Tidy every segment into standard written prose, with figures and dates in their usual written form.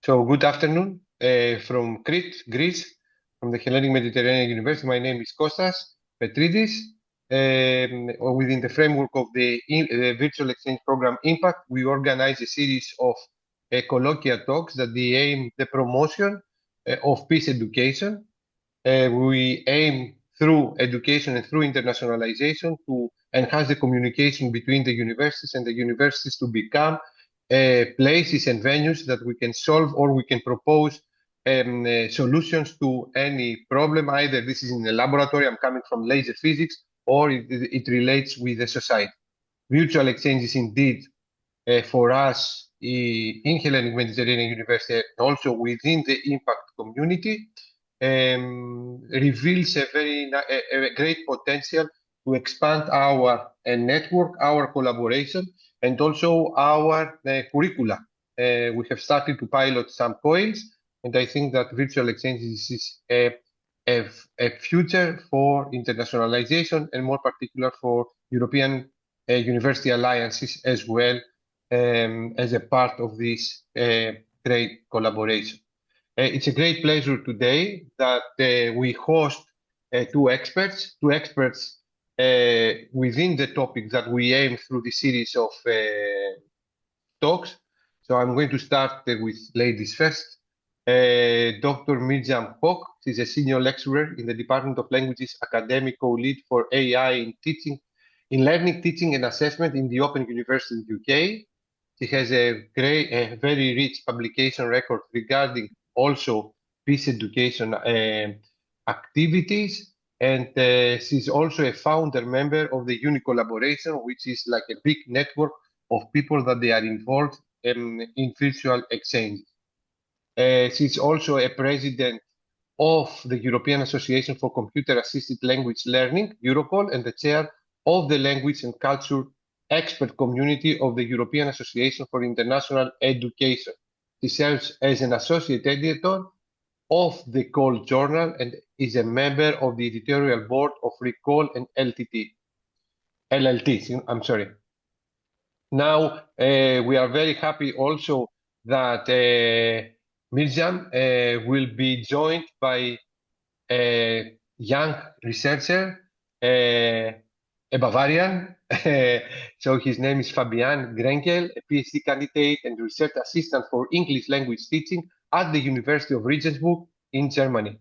So good afternoon from Crete, Greece, from the Hellenic Mediterranean University. My name is Kostas Petridis. Within the framework of the Virtual Exchange Program Impact, we organize a series of colloquial talks that they aim the promotion of peace education. We aim through education and through internationalization to enhance the communication between the universities and the universities to become places and venues that we can solve or we can propose solutions to any problem. Either this is in the laboratory, I'm coming from laser physics, or it relates with the society. Virtual exchange is indeed for us in Hellenic Mediterranean University and also within the impact community reveals a great potential to expand our network, our collaboration, and also our curricula. We have started to pilot some coils, and I think that virtual exchange is a future for internationalization and more particular for European university alliances as well as a part of this great collaboration. It's a great pleasure today that we host two experts within the topic that we aim through the series of talks. So I'm going to start with ladies first. Dr. Mirjam Kok, she's a senior lecturer in the Department of Languages, academic co-lead for AI in learning, teaching, and assessment in the Open University in the UK. She has a very rich publication record regarding also peace education activities, and she's also a founder member of the UNI Collaboration, which is like a big network of people that they are involved in virtual exchange. She's also a president of the European Association for Computer-Assisted Language Learning, Europol, and the chair of the Language and Culture Expert Community of the European Association for International Education. She serves as an associate editor of the Call Journal and is a member of the editorial board of Recall and LLT. I'm sorry. Now, we are very happy also that Mirjam will be joined by a young researcher, a Bavarian. So his name is Fabian Grenkel, a PhD candidate and research assistant for English language teaching at the University of Regensburg in Germany.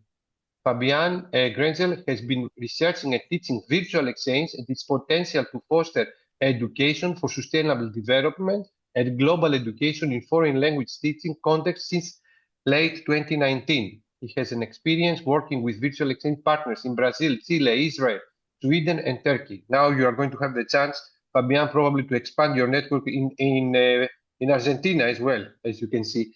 Fabian Grenzel has been researching and teaching virtual exchange and its potential to foster education for sustainable development and global education in foreign language teaching context since late 2019. He has an experience working with virtual exchange partners in Brazil, Chile, Israel, Sweden, and Turkey. Now you are going to have the chance, Fabian, probably to expand your network in Argentina as well, as you can see.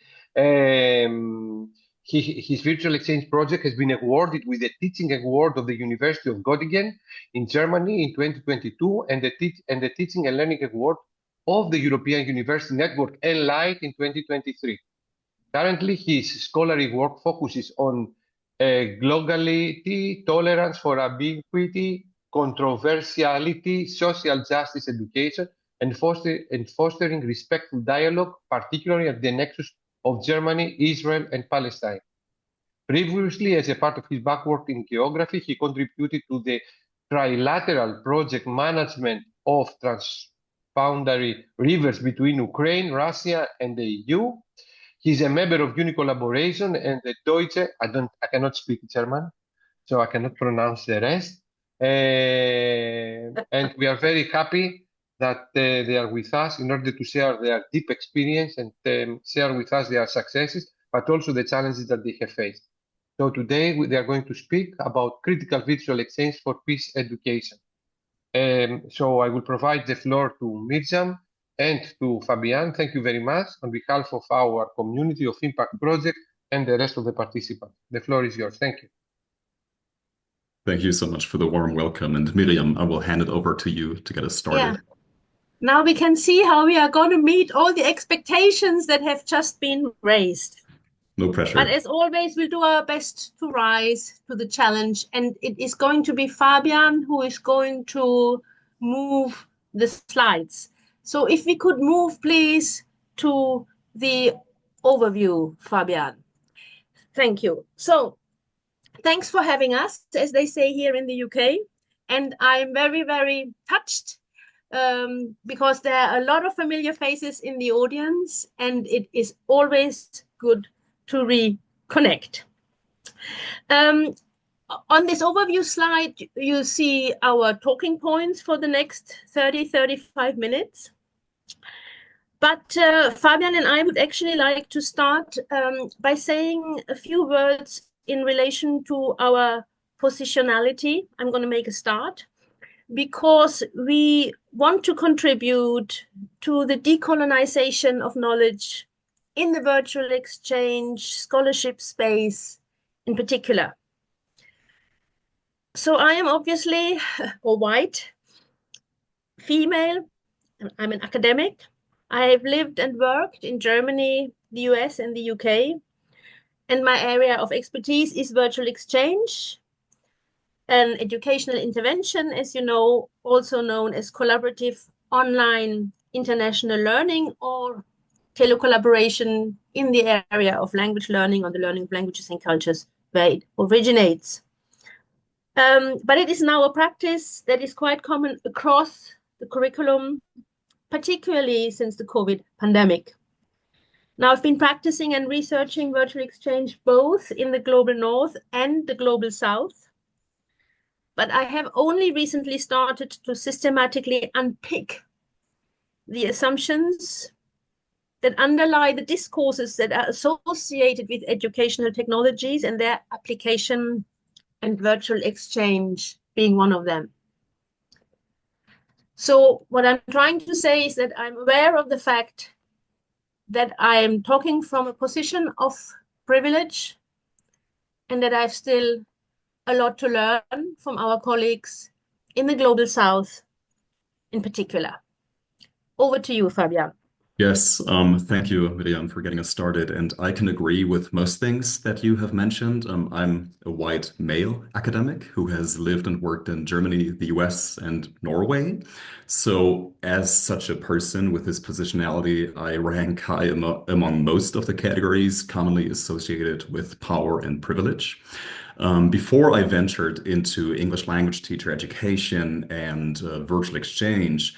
His virtual exchange project has been awarded with the Teaching Award of the University of Göttingen in Germany in 2022 and the Teaching and Learning Award of the European University Network Enlight in 2023. Currently, his scholarly work focuses on globality, tolerance for ambiguity, controversiality, social justice education, and fostering respectful dialogue, particularly at the nexus of Germany, Israel, and Palestine. Previously, as a part of his backwork in geography, he contributed to the trilateral project management of transboundary rivers between Ukraine, Russia, and the EU. He's a member of UNI Collaboration and the Deutsche, I cannot speak German, so I cannot pronounce the rest. And we are very happy that they are with us in order to share their deep experience and share with us their successes, but also the challenges that they have faced. So today they are going to speak about critical virtual exchange for peace education. So I will provide the floor to Mirjam and to Fabian. Thank you very much on behalf of our community of Impact Project and the rest of the participants. The floor is yours. Thank you. Thank you so much for the warm welcome. And Miriam, I will hand it over to you to get us started. Yeah. Now we can see how we are going to meet all the expectations that have just been raised. No pressure. But as always, we'll do our best to rise to the challenge. And it is going to be Fabian who is going to move the slides. So if we could move, please, to the overview, Fabian. Thank you. So thanks for having us, as they say here in the UK. And I'm very, very touched because there are a lot of familiar faces in the audience, and it is always good to reconnect. On this overview slide, you see our talking points for the next 35 minutes. But Fabian and I would actually like to start by saying a few words in relation to our positionality. I'm going to make a start because we want to contribute to the decolonization of knowledge in the virtual exchange scholarship space in particular. So I am obviously a white female. I'm an academic. I've lived and worked in Germany, the US, and the UK. And my area of expertise is virtual exchange and educational intervention, as you know, also known as collaborative online international learning or telecollaboration in the area of language learning or the learning of languages and cultures where it originates. But it is now a practice that is quite common across the curriculum, particularly since the COVID pandemic. Now, I've been practicing and researching virtual exchange both in the global north and the global south, but I have only recently started to systematically unpick the assumptions that underlie the discourses that are associated with educational technologies and their application, and virtual exchange being one of them. So what I'm trying to say is that I'm aware of the fact that I'm talking from a position of privilege and that I've still a lot to learn from our colleagues in the global south in particular. Over to you, Fabian. Yes, thank you, Miriam, for getting us started. And I can agree with most things that you have mentioned. I'm a white male academic who has lived and worked in Germany, the US, and Norway. So as such a person with this positionality, I rank high among most of the categories commonly associated with power and privilege. Before I ventured into English language teacher education and virtual exchange,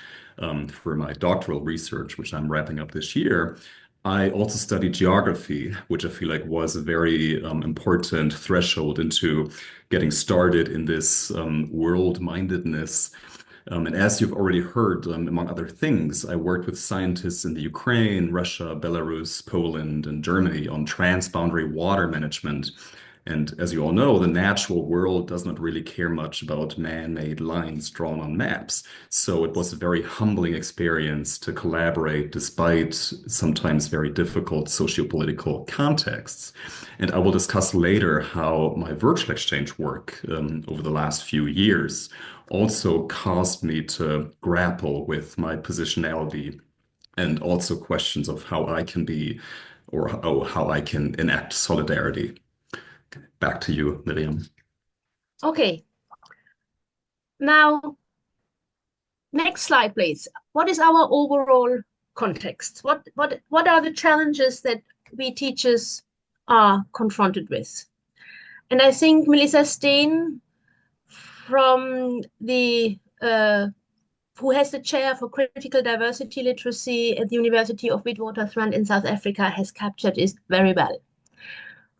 for my doctoral research, which I'm wrapping up this year, I also studied geography, which I feel like was a very important threshold into getting started in this world-mindedness. And as you've already heard, among other things, I worked with scientists in the Ukraine, Russia, Belarus, Poland, and Germany on transboundary water management. And as you all know, the natural world does not really care much about man-made lines drawn on maps. So it was a very humbling experience to collaborate despite sometimes very difficult sociopolitical contexts. And I will discuss later how my virtual exchange work over the last few years also caused me to grapple with my positionality and also questions of how I can be or how I can enact solidarity. Back to you, Miriam. Okay. Now, next slide, please. What is our overall context? What are the challenges that we teachers are confronted with? And I think Melissa Steen from the who has the chair for critical diversity literacy at the University of Witwatersrand in South Africa has captured it very well.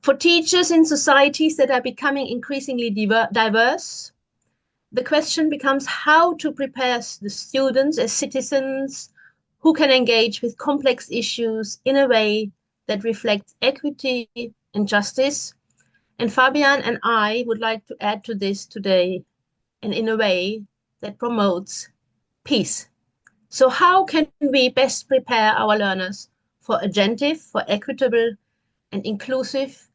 For teachers in societies that are becoming increasingly diverse, the question becomes how to prepare the students as citizens who can engage with complex issues in a way that reflects equity and justice. And Fabian and I would like to add to this today, and in a way that promotes peace. So how can we best prepare our learners for agentive, for equitable and inclusive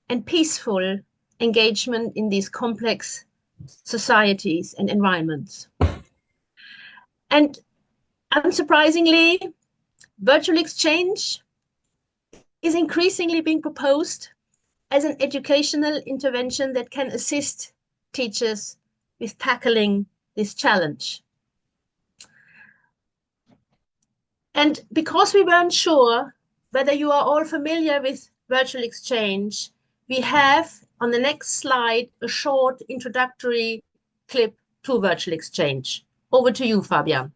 and peaceful engagement in these complex societies and environments? And unsurprisingly, virtual exchange is increasingly being proposed as an educational intervention that can assist teachers with tackling this challenge. And because we weren't sure whether you are all familiar with virtual exchange, we have on the next slide a short introductory clip to virtual exchange. Over to you, Fabian.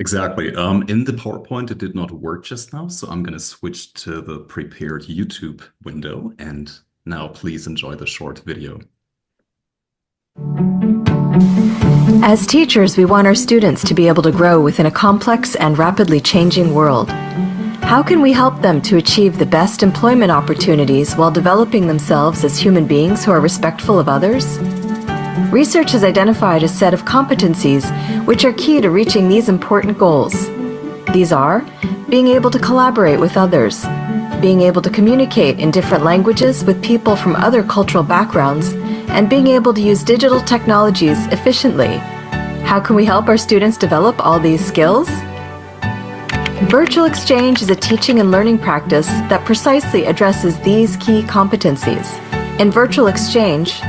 Exactly. In the PowerPoint, it did not work just now, so I'm going to switch to the prepared YouTube window. And now please enjoy the short video. As teachers, we want our students to be able to grow within a complex and rapidly changing world. How can we help them to achieve the best employment opportunities while developing themselves as human beings who are respectful of others? Research has identified a set of competencies which are key to reaching these important goals. These are being able to collaborate with others, being able to communicate in different languages with people from other cultural backgrounds, and being able to use digital technologies efficiently. How can we help our students develop all these skills? Virtual exchange is a teaching and learning practice that precisely addresses these key competencies. In virtual exchange,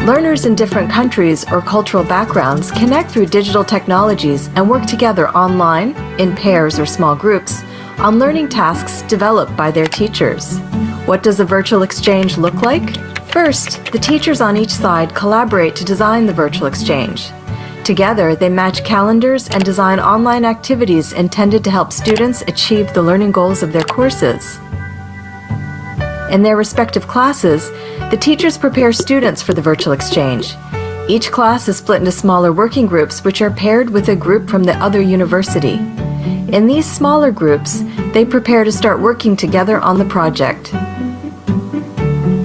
learners in different countries or cultural backgrounds connect through digital technologies and work together online, in pairs or small groups, on learning tasks developed by their teachers. What does a virtual exchange look like? First, the teachers on each side collaborate to design the virtual exchange. Together, they match calendars and design online activities intended to help students achieve the learning goals of their courses. In their respective classes, the teachers prepare students for the virtual exchange. Each class is split into smaller working groups which are paired with a group from the other university. In these smaller groups, they prepare to start working together on the project.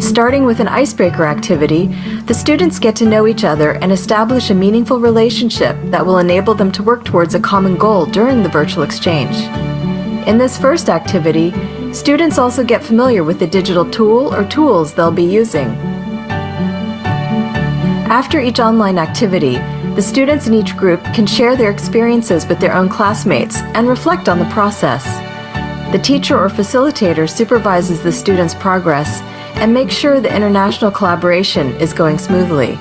Starting with an icebreaker activity, the students get to know each other and establish a meaningful relationship that will enable them to work towards a common goal during the virtual exchange. In this first activity, students also get familiar with the digital tool or tools they'll be using. After each online activity, the students in each group can share their experiences with their own classmates and reflect on the process. The teacher or facilitator supervises the students' progress and makes sure the international collaboration is going smoothly.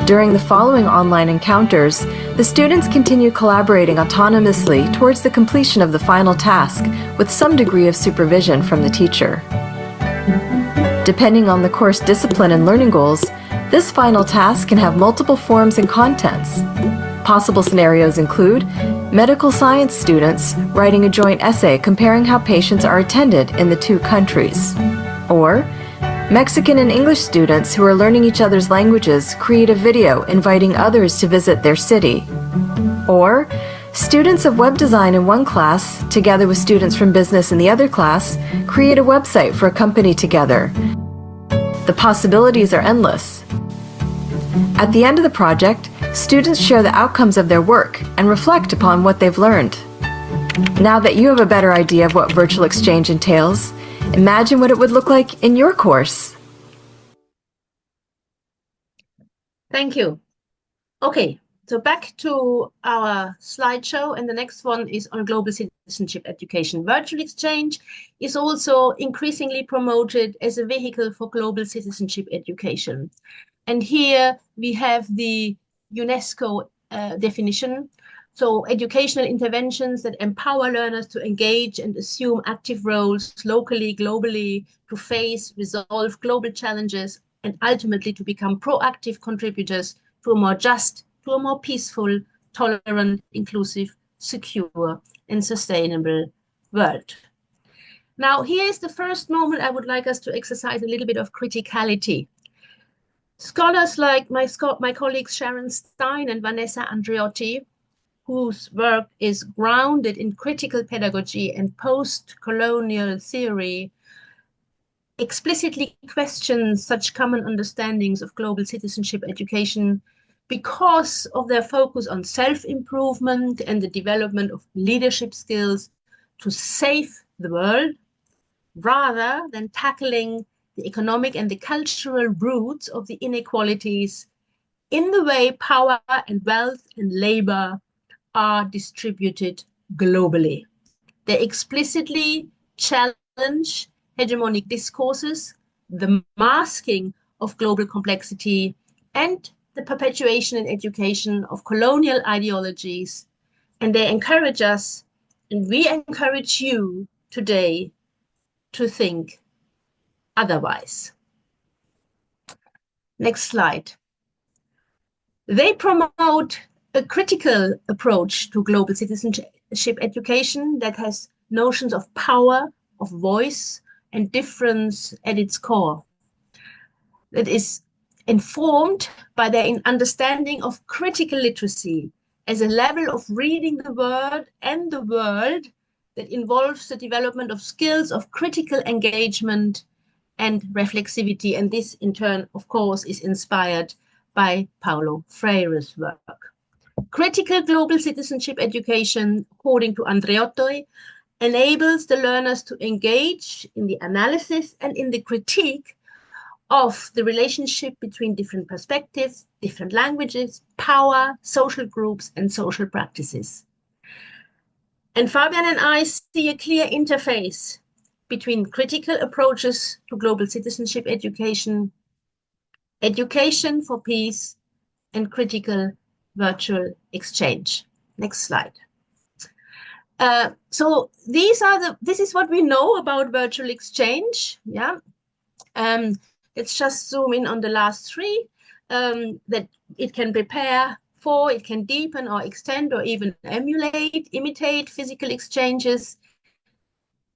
During the following online encounters, the students continue collaborating autonomously towards the completion of the final task with some degree of supervision from the teacher. Depending on the course discipline and learning goals, this final task can have multiple forms and contents. Possible scenarios include medical science students writing a joint essay comparing how patients are attended in the two countries, or Mexican and English students who are learning each other's languages create a video inviting others to visit their city. Or, students of web design in one class, together with students from business in the other class, create a website for a company together. The possibilities are endless. At the end of the project, students share the outcomes of their work and reflect upon what they've learned. Now that you have a better idea of what virtual exchange entails, imagine what it would look like in your course. Thank you. Okay, so back to our slideshow, and the next one is on global citizenship education. Virtual exchange is also increasingly promoted as a vehicle for global citizenship education. And here we have the UNESCO definition. So educational interventions that empower learners to engage and assume active roles locally, globally, to face, resolve global challenges, and ultimately to become proactive contributors to a more just, to a more peaceful, tolerant, inclusive, secure, and sustainable world. Now, here is the first moment I would like us to exercise a little bit of criticality. Scholars like my colleagues Sharon Stein and Vanessa Andreotti, whose work is grounded in critical pedagogy and post-colonial theory, explicitly questions such common understandings of global citizenship education because of their focus on self-improvement and the development of leadership skills to save the world, rather than tackling the economic and the cultural roots of the inequalities in the way power and wealth and labor are distributed globally. They explicitly challenge hegemonic discourses, the masking of global complexity, and the perpetuation in education of colonial ideologies. And they encourage us, and we encourage you, today to think otherwise. Next slide. They promote a critical approach to global citizenship education that has notions of power, of voice, and difference at its core. That is informed by their understanding of critical literacy as a level of reading the word and the world that involves the development of skills of critical engagement and reflexivity. And this, in turn, of course, is inspired by Paulo Freire's work. Critical global citizenship education, according to Andreotti, enables the learners to engage in the analysis and in the critique of the relationship between different perspectives, different languages, power, social groups, and social practices. And Fabian and I see a clear interface between critical approaches to global citizenship education, education for peace, and critical virtual exchange. Next slide. So this is what we know about virtual exchange. Yeah. Let's just zoom in on the last three, that it can prepare for, it can deepen or extend or even imitate physical exchanges,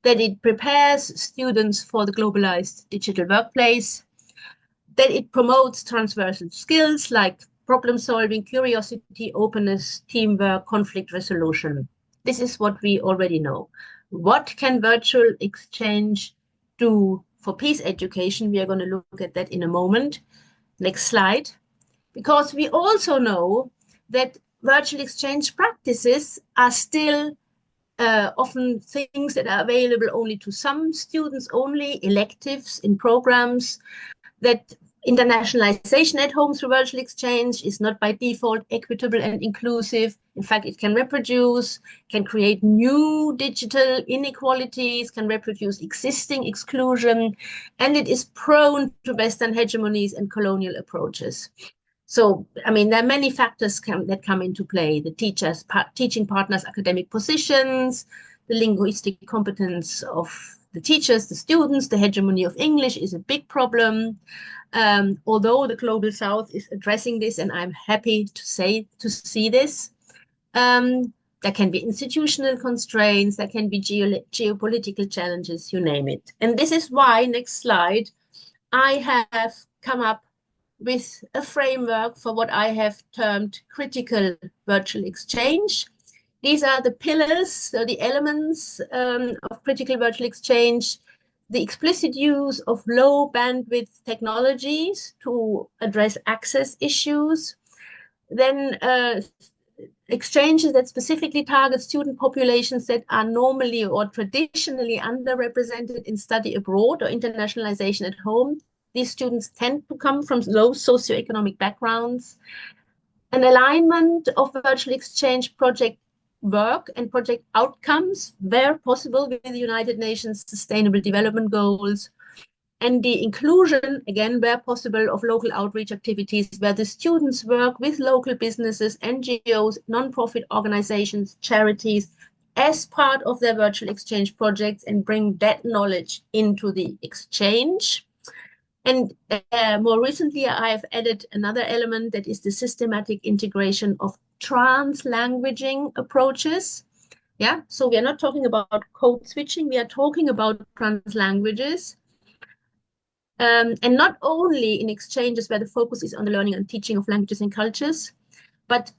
that it prepares students for the globalized digital workplace, that it promotes transversal skills like problem solving, curiosity, openness, teamwork, conflict resolution. This is what we already know. What can virtual exchange do for peace education? We are going to look at that in a moment. Next slide. Because we also know that virtual exchange practices are still often things that are available only to some students, only electives in programs, that internationalization at home through virtual exchange is not by default equitable and inclusive. In fact, it can reproduce, can create new digital inequalities, can reproduce existing exclusion, and it is prone to Western hegemonies and colonial approaches. So, I mean, there are many factors that come into play: the teaching partners' academic positions, the linguistic competence of the teachers, the students, the hegemony of English is a big problem. Although the Global South is addressing this, and I'm happy to see this, there can be institutional constraints, there can be geopolitical challenges, you name it. And this is why, next slide, I have come up with a framework for what I have termed critical virtual exchange. These are the pillars, so the elements of critical virtual exchange: the explicit use of low bandwidth technologies to address access issues, then exchanges that specifically target student populations that are normally or traditionally underrepresented in study abroad or internationalization at home. These students tend to come from low socioeconomic backgrounds. An alignment of virtual exchange project work and project outcomes where possible with the United Nations Sustainable Development Goals, and the inclusion, again, where possible, of local outreach activities where the students work with local businesses, NGOs, non-profit organizations, charities, as part of their virtual exchange projects, and bring that knowledge into the exchange. And more recently, I've added another element, that is the systematic integration of trans-languaging approaches. Yeah, so we are not talking about code switching, we are talking about trans languages. And not only in exchanges where the focus is on the learning and teaching of languages and cultures, but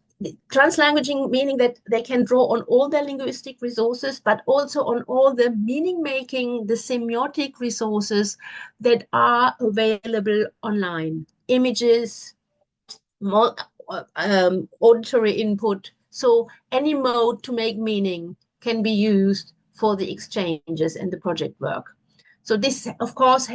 translanguaging, meaning that they can draw on all their linguistic resources, but also on all the meaning-making, the semiotic resources that are available online. Images, auditory input. So any mode to make meaning can be used for the exchanges and the project work. So this, of course,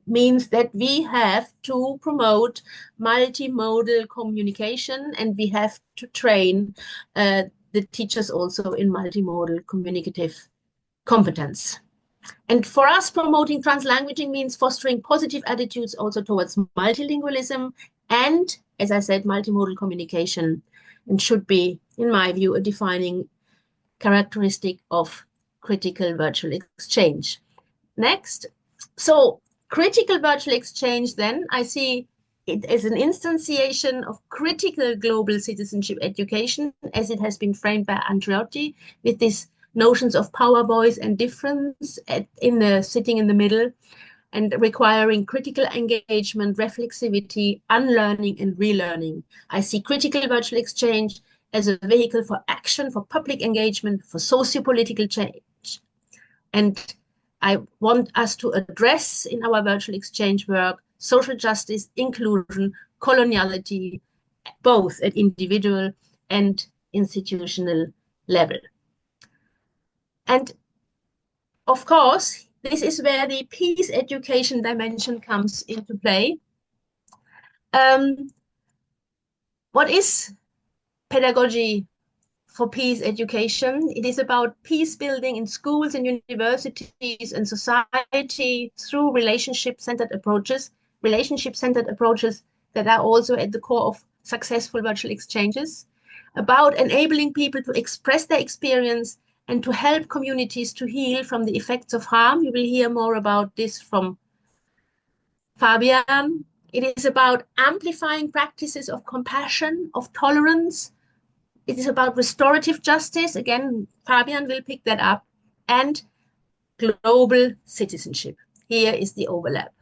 means that we have to promote multimodal communication, and we have to train the teachers also in multimodal communicative competence. And for us, promoting translanguaging means fostering positive attitudes also towards multilingualism and, as I said, multimodal communication, and should be, in my view, a defining characteristic of critical virtual exchange. Next. So critical virtual exchange, then, I see it as an instantiation of critical global citizenship education, as it has been framed by Andreotti, with these notions of power, voice, and difference sitting in the middle, and requiring critical engagement, reflexivity, unlearning, and relearning. I see critical virtual exchange as a vehicle for action, for public engagement, for socio-political change. And I want us to address in our virtual exchange work social justice, inclusion, coloniality, both at individual and institutional level. And of course, this is where the peace education dimension comes into play. What is pedagogy for peace education? It is about peace building in schools and universities and society through relationship-centered approaches that are also at the core of successful virtual exchanges, about enabling people to express their experience and to help communities to heal from the effects of harm. You will hear more about this from Fabian. It is about amplifying practices of compassion, of tolerance. It is about restorative justice. Again, Fabian will pick that up. And global citizenship. Here is the overlap.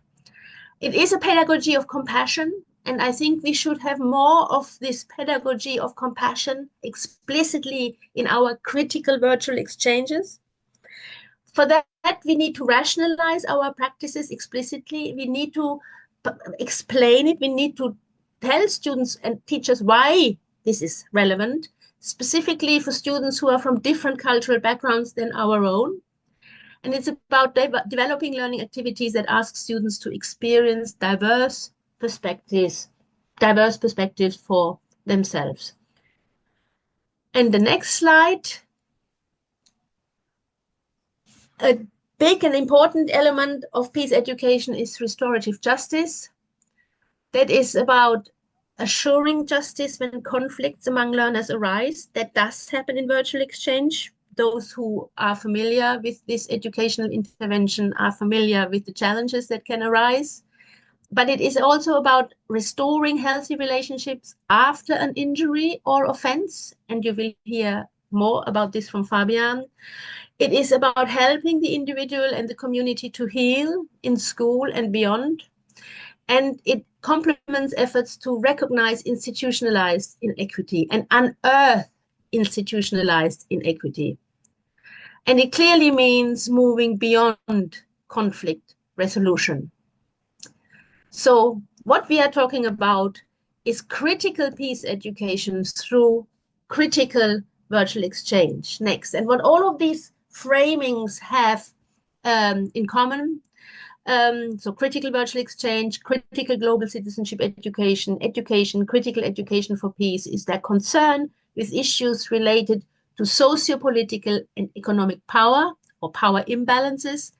It is a pedagogy of compassion, and I think we should have more of this pedagogy of compassion explicitly in our critical virtual exchanges. For that, we need to rationalize our practices explicitly. We need to explain it. We need to tell students and teachers why this is relevant, specifically for students who are from different cultural backgrounds than our own. And it's about developing learning activities that ask students to experience diverse perspectives for themselves. And the next slide, a big and important element of peace education is restorative justice. That is about assuring justice when conflicts among learners arise. That does happen in virtual exchange. Those who are familiar with this educational intervention are familiar with the challenges that can arise. But it is also about restoring healthy relationships after an injury or offense. And you will hear more about this from Fabian. It is about helping the individual and the community to heal in school and beyond. And it complements efforts to recognize institutionalized inequity and unearth institutionalized inequity. And it clearly means moving beyond conflict resolution. So what we are talking about is critical peace education through critical virtual exchange. Next, and what all of these framings have in common, so critical virtual exchange, critical global citizenship education, critical education for peace, is their concern with issues related to socio-political and economic power or power imbalances,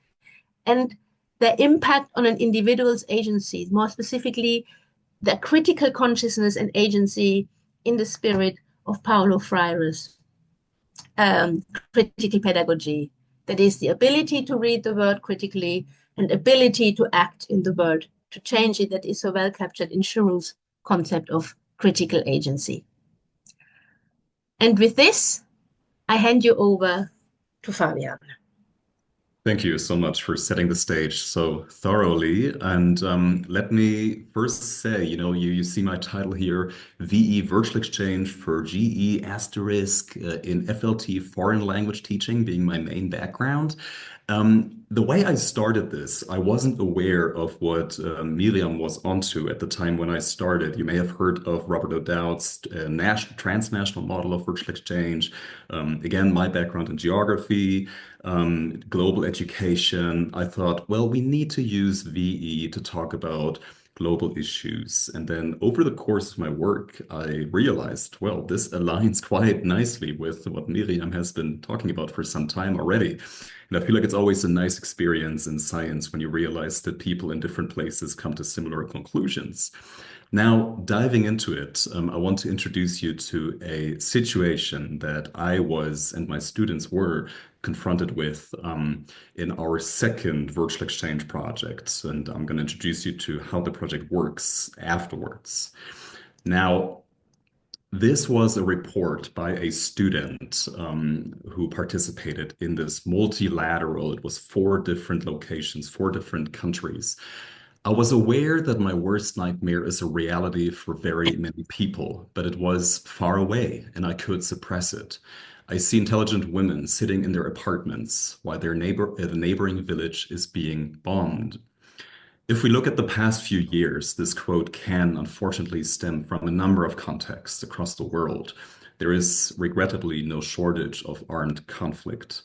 and their impact on an individual's agency, more specifically, the critical consciousness and agency in the spirit of Paulo Freire's critical pedagogy. That is the ability to read the world critically and ability to act in the world, to change it, that is so well captured in Shuru's concept of critical agency. And with this, I hand you over to Fabian. Thank you so much for setting the stage so thoroughly. And let me first say, you see my title here, VE Virtual Exchange for GE * in FLT foreign language teaching being my main background. The way I started this, I wasn't aware of what Miriam was onto at the time when I started. You may have heard of Robert O'Dowd's transnational model of virtual exchange. Again, my background in geography, global education. I thought, well, we need to use VE to talk about global issues. And then over the course of my work, I realized, well, this aligns quite nicely with what Miriam has been talking about for some time already. And I feel like it's always a nice experience in science when you realize that people in different places come to similar conclusions. Now, diving into it, I want to introduce you to a situation that I was and my students were confronted with in our second virtual exchange project. And I'm going to introduce you to how the project works afterwards. Now, this was a report by a student who participated in this multilateral. It was 4 different locations, 4 different countries. I was aware that my worst nightmare is a reality for very many people, but it was far away and I could suppress it. I see intelligent women sitting in their apartments while the neighboring village is being bombed. If we look at the past few years, this quote can unfortunately stem from a number of contexts across the world. There is regrettably no shortage of armed conflict.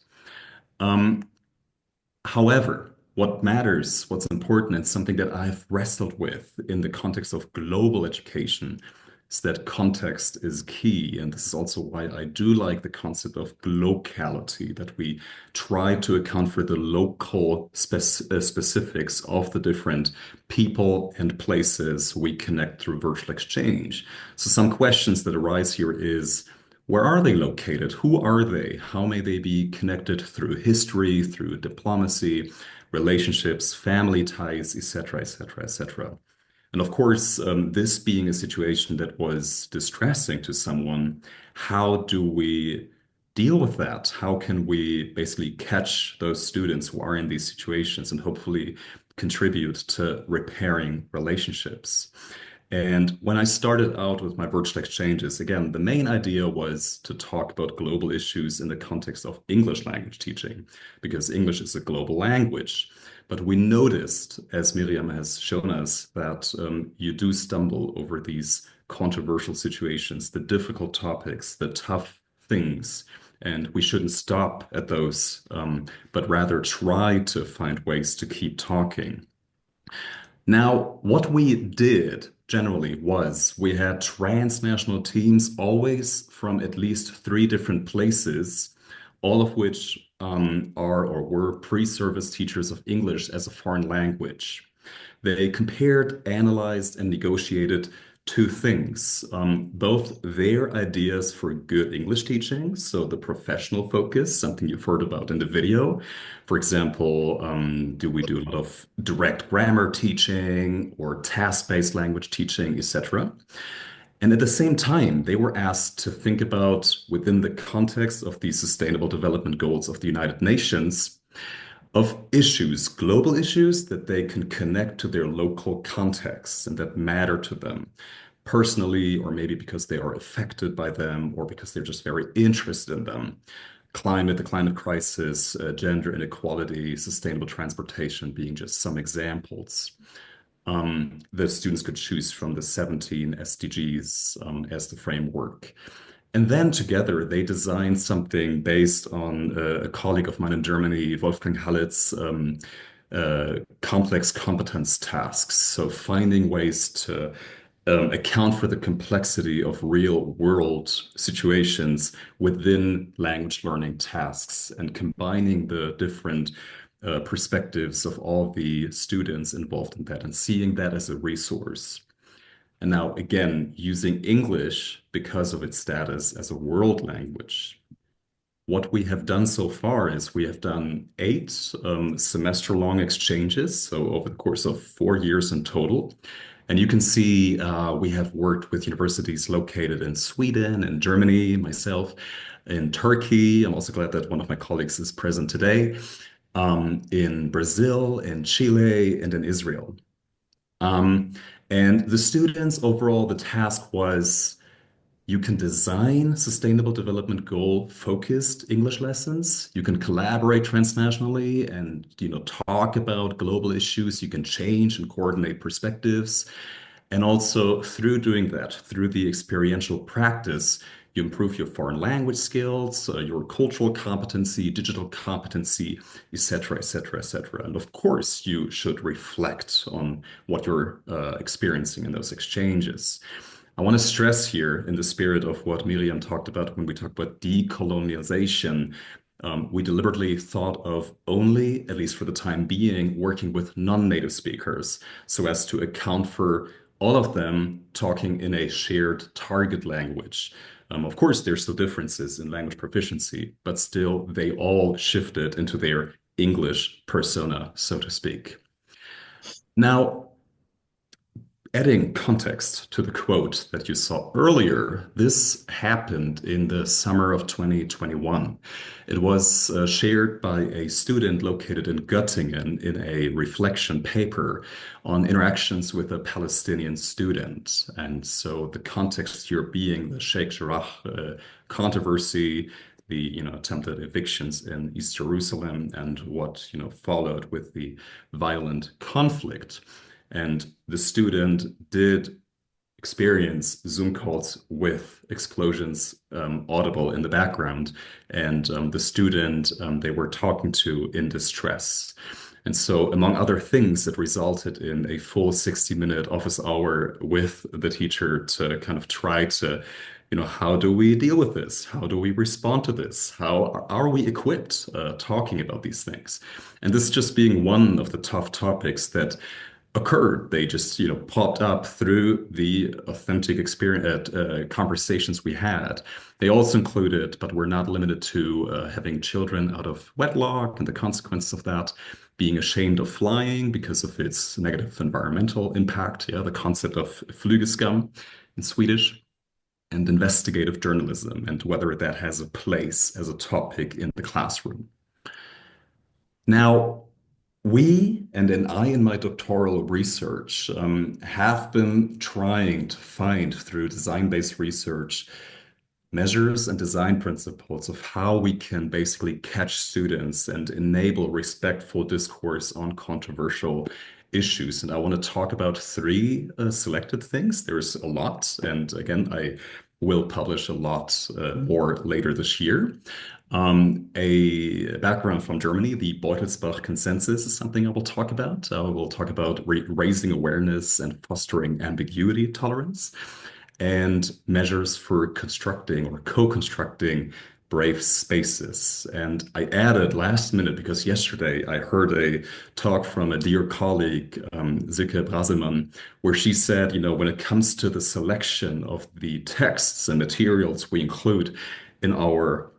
However, what matters, what's important, and something that I've wrestled with in the context of global education is that context is key. And this is also why I do like the concept of locality, that we try to account for the local specifics of the different people and places we connect through virtual exchange. So some questions that arise here is, where are they located? Who are they? How may they be connected through history, through diplomacy, relationships, family ties, etc., etc., etc.? And of course, this being a situation that was distressing to someone, how do we deal with that? How can we basically catch those students who are in these situations and hopefully contribute to repairing relationships? And when I started out with my virtual exchanges, again, the main idea was to talk about global issues in the context of English language teaching, because English is a global language. But we noticed, as Miriam has shown us, that you do stumble over these controversial situations, the difficult topics, the tough things. And we shouldn't stop at those, but rather try to find ways to keep talking. Now, what we did generally was we had transnational teams, always from at least 3 different places, all of which are or were pre-service teachers of English as a foreign language. They compared, analyzed, and negotiated 2 things, both their ideas for good English teaching, so the professional focus, something you've heard about in the video. For example, do we do a lot of direct grammar teaching or task-based language teaching, etc.? And at the same time, they were asked to think about, within the context of the Sustainable Development Goals of the United Nations, of issues, global issues that they can connect to their local contexts and that matter to them personally, or maybe because they are affected by them, or because they're just very interested in them. Climate, the climate crisis, gender inequality, sustainable transportation being just some examples. The students could choose from the 17 SDGs as the framework. And then together they designed something based on a colleague of mine in Germany, Wolfgang Hallett's complex competence tasks. So finding ways to account for the complexity of real world situations within language learning tasks and combining the different perspectives of all the students involved in that and seeing that as a resource. And now, again, using English because of its status as a world language. What we have done so far is we have done 8 semester-long exchanges, so over the course of 4 years in total. And you can see we have worked with universities located in Sweden and Germany, myself in Turkey. I'm also glad that one of my colleagues is present today, in Brazil, in Chile, and in Israel. And the students overall, the task was you can design sustainable development goal focused English lessons. You can collaborate transnationally and talk about global issues. You can change and coordinate perspectives. And also through doing that, through the experiential practice, you improve your foreign language skills, your cultural competency, digital competency, etc., etc., etc. And of course, you should reflect on what you're experiencing in those exchanges. I want to stress here, in the spirit of what Miriam talked about when we talked about decolonialization, we deliberately thought of only, at least for the time being, working with non-native speakers so as to account for all of them talking in a shared target language. Of course, there's still differences in language proficiency, but still they all shifted into their English persona, so to speak. Now, adding context to the quote that you saw earlier, this happened in the summer of 2021. It was shared by a student located in Göttingen in a reflection paper on interactions with a Palestinian student. And so the context here being the Sheikh Jarrah controversy, the attempted evictions in East Jerusalem, and what followed with the violent conflict. And the student did experience Zoom calls with explosions audible in the background, and the student they were talking to in distress. And so, among other things, it resulted in a full 60-minute office hour with the teacher to kind of try to, how do we deal with this? How do we respond to this? How are we equipped talking about these things? And this just being one of the tough topics that occurred. They just, popped up through the authentic experience conversations we had. They also included, but were not limited to, having children out of wedlock and the consequences of that, being ashamed of flying because of its negative environmental impact. Yeah, the concept of Flugeskam in Swedish, and investigative journalism, and whether that has a place as a topic in the classroom. Now, we, and then I in my doctoral research, have been trying to find through design-based research measures and design principles of how we can basically catch students and enable respectful discourse on controversial issues. And I want to talk about three selected things. There's a lot, and again, I will publish a lot more later this year. A background from Germany, the Beutelsbach Consensus is something I will talk about. We'll talk about raising awareness and fostering ambiguity tolerance, and measures for constructing or co-constructing brave spaces. And I added last minute, because yesterday I heard a talk from a dear colleague, Silke Braselmann, where she said, when it comes to the selection of the texts and materials we include in our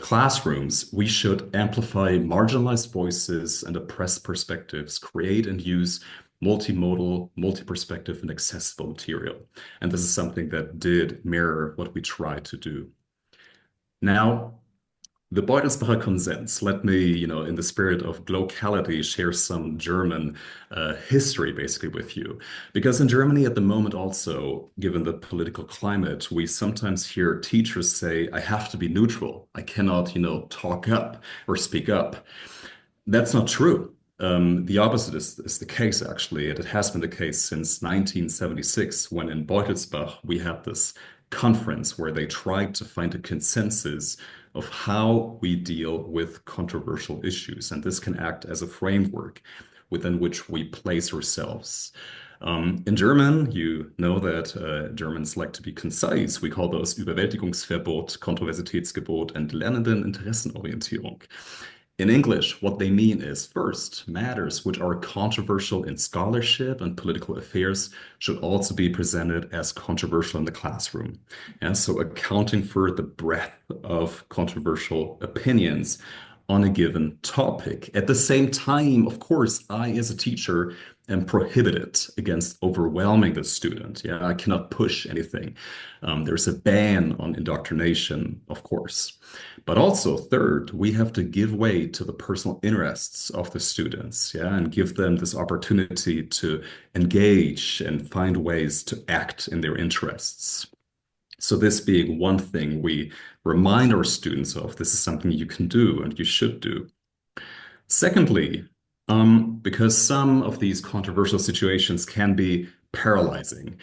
classrooms, we should amplify marginalized voices and oppressed perspectives, create and use multimodal, multi-perspective, and accessible material. And this is something that did mirror what we tried to do. Now, the Beutelsbacher Konsens, let me, in the spirit of locality, share some German history basically with you. Because in Germany at the moment also, given the political climate, we sometimes hear teachers say, I have to be neutral. I cannot, talk up or speak up. That's not true. The opposite is the case, actually. And it has been the case since 1976, when in Beutelsbach we had this conference where they tried to find a consensus of how we deal with controversial issues. And this can act as a framework within which we place ourselves. In German, you know that Germans like to be concise. We call those Überwältigungsverbot, Kontroversitätsgebot, and Lernedeninteressenorientierung. In English, what they mean is, first, matters which are controversial in scholarship and political affairs should also be presented as controversial in the classroom. And so accounting for the breadth of controversial opinions on a given topic. At the same time, of course, I, as a teacher, am prohibited against overwhelming the student. Yeah, I cannot push anything. There's a ban on indoctrination, of course. But also, third, we have to give way to the personal interests of the students, yeah, and give them this opportunity to engage and find ways to act in their interests. So this being one thing we remind our students of, this is something you can do and you should do. Secondly, because some of these controversial situations can be paralyzing,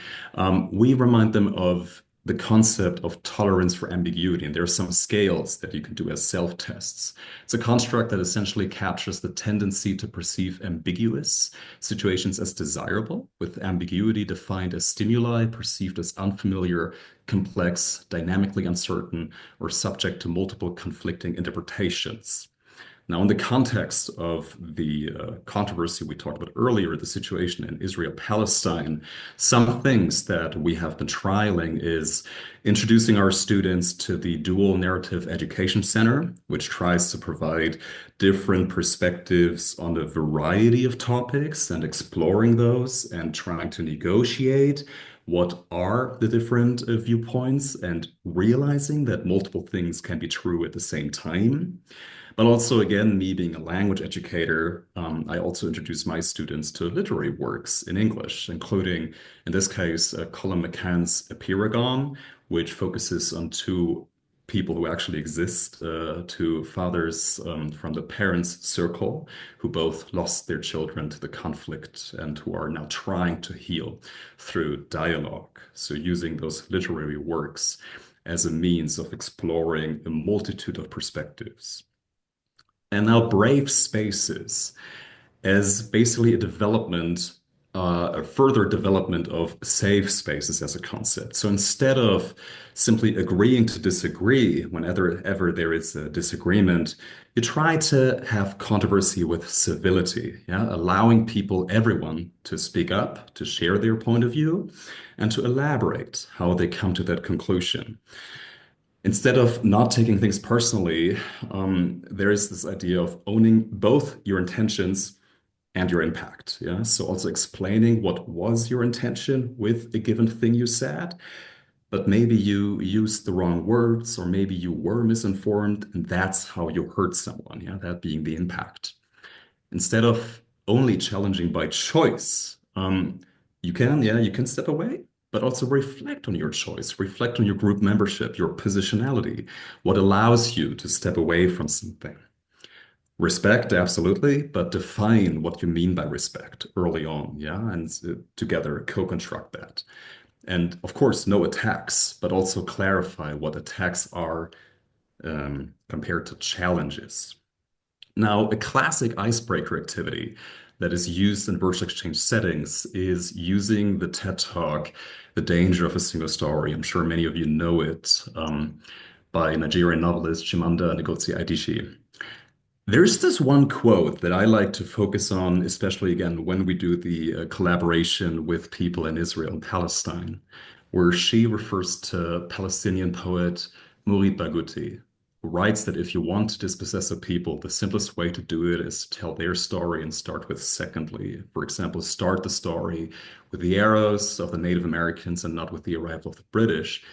we remind them of the concept of tolerance for ambiguity. And there are some scales that you can do as self-tests. It's a construct that essentially captures the tendency to perceive ambiguous situations as desirable, with ambiguity defined as stimuli perceived as unfamiliar, complex, dynamically uncertain, or subject to multiple conflicting interpretations. Now, in the context of the controversy we talked about earlier, the situation in Israel-Palestine, some things that we have been trialing is introducing our students to the Dual Narrative Education Center, which tries to provide different perspectives on a variety of topics and exploring those and trying to negotiate what are the different viewpoints and realizing that multiple things can be true at the same time. But also, again, me being a language educator, I also introduce my students to literary works in English, including, in this case, Colin McCann's Epiragon, which focuses on two people who actually exist, two fathers from the parents' circle who both lost their children to the conflict and who are now trying to heal through dialogue. So using those literary works as a means of exploring a multitude of perspectives. And now Brave Spaces as basically a development, a further development of safe spaces as a concept. So instead of simply agreeing to disagree whenever there is a disagreement, you try to have controversy with civility, yeah? Allowing people, everyone, to speak up, to share their point of view, and to elaborate how they come to that conclusion. Instead of not taking things personally, there is this idea of owning both your intentions and your impact. Yeah. So also explaining what was your intention with a given thing you said, but maybe you used the wrong words, or maybe you were misinformed, and that's how you hurt someone. Yeah. That being the impact. Instead of only challenging by choice, you can step away, but also reflect on your choice, reflect on your group membership, your positionality, what allows you to step away from something. Respect, absolutely, but define what you mean by respect early on, yeah, and together co-construct that. And of course, no attacks, but also clarify what attacks are compared to challenges. Now, a classic icebreaker activity that is used in virtual exchange settings is using the TED Talk, The Danger of a Single Story. I'm sure many of you know it, by Nigerian novelist Chimamanda Ngozi Adichie. There's this one quote that I like to focus on, especially again when we do the collaboration with people in Israel and Palestine, where she refers to Palestinian poet Murid Barghouti, who writes that if you want to dispossess a people, the simplest way to do it is to tell their story and start with secondly. For example, start the story with the arrows of the Native Americans and not with the arrival of the British.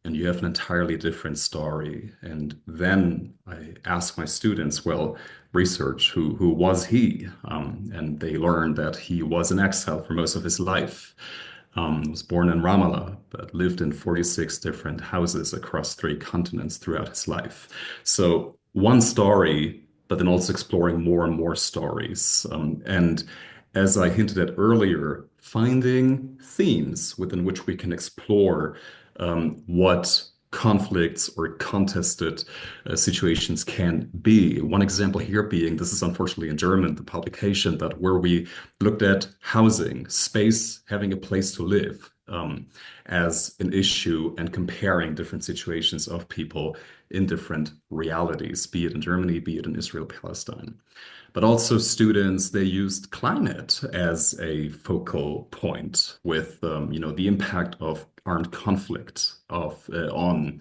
And you have an entirely different story. And then I ask my students, well, research, who was he? And they learned that he was in exile for most of his life. Was born in Ramallah, but lived in 46 different houses across 3 continents throughout his life. So one story, but then also exploring more and more stories. And as I hinted at earlier, finding themes within which we can explore what conflicts or contested situations can be. One example here being, this is unfortunately in German, the publication, but where we looked at housing, space, having a place to live as an issue and comparing different situations of people in different realities, be it in Germany, be it in Israel, Palestine. But also students, they used climate as a focal point with, the impact of armed conflict on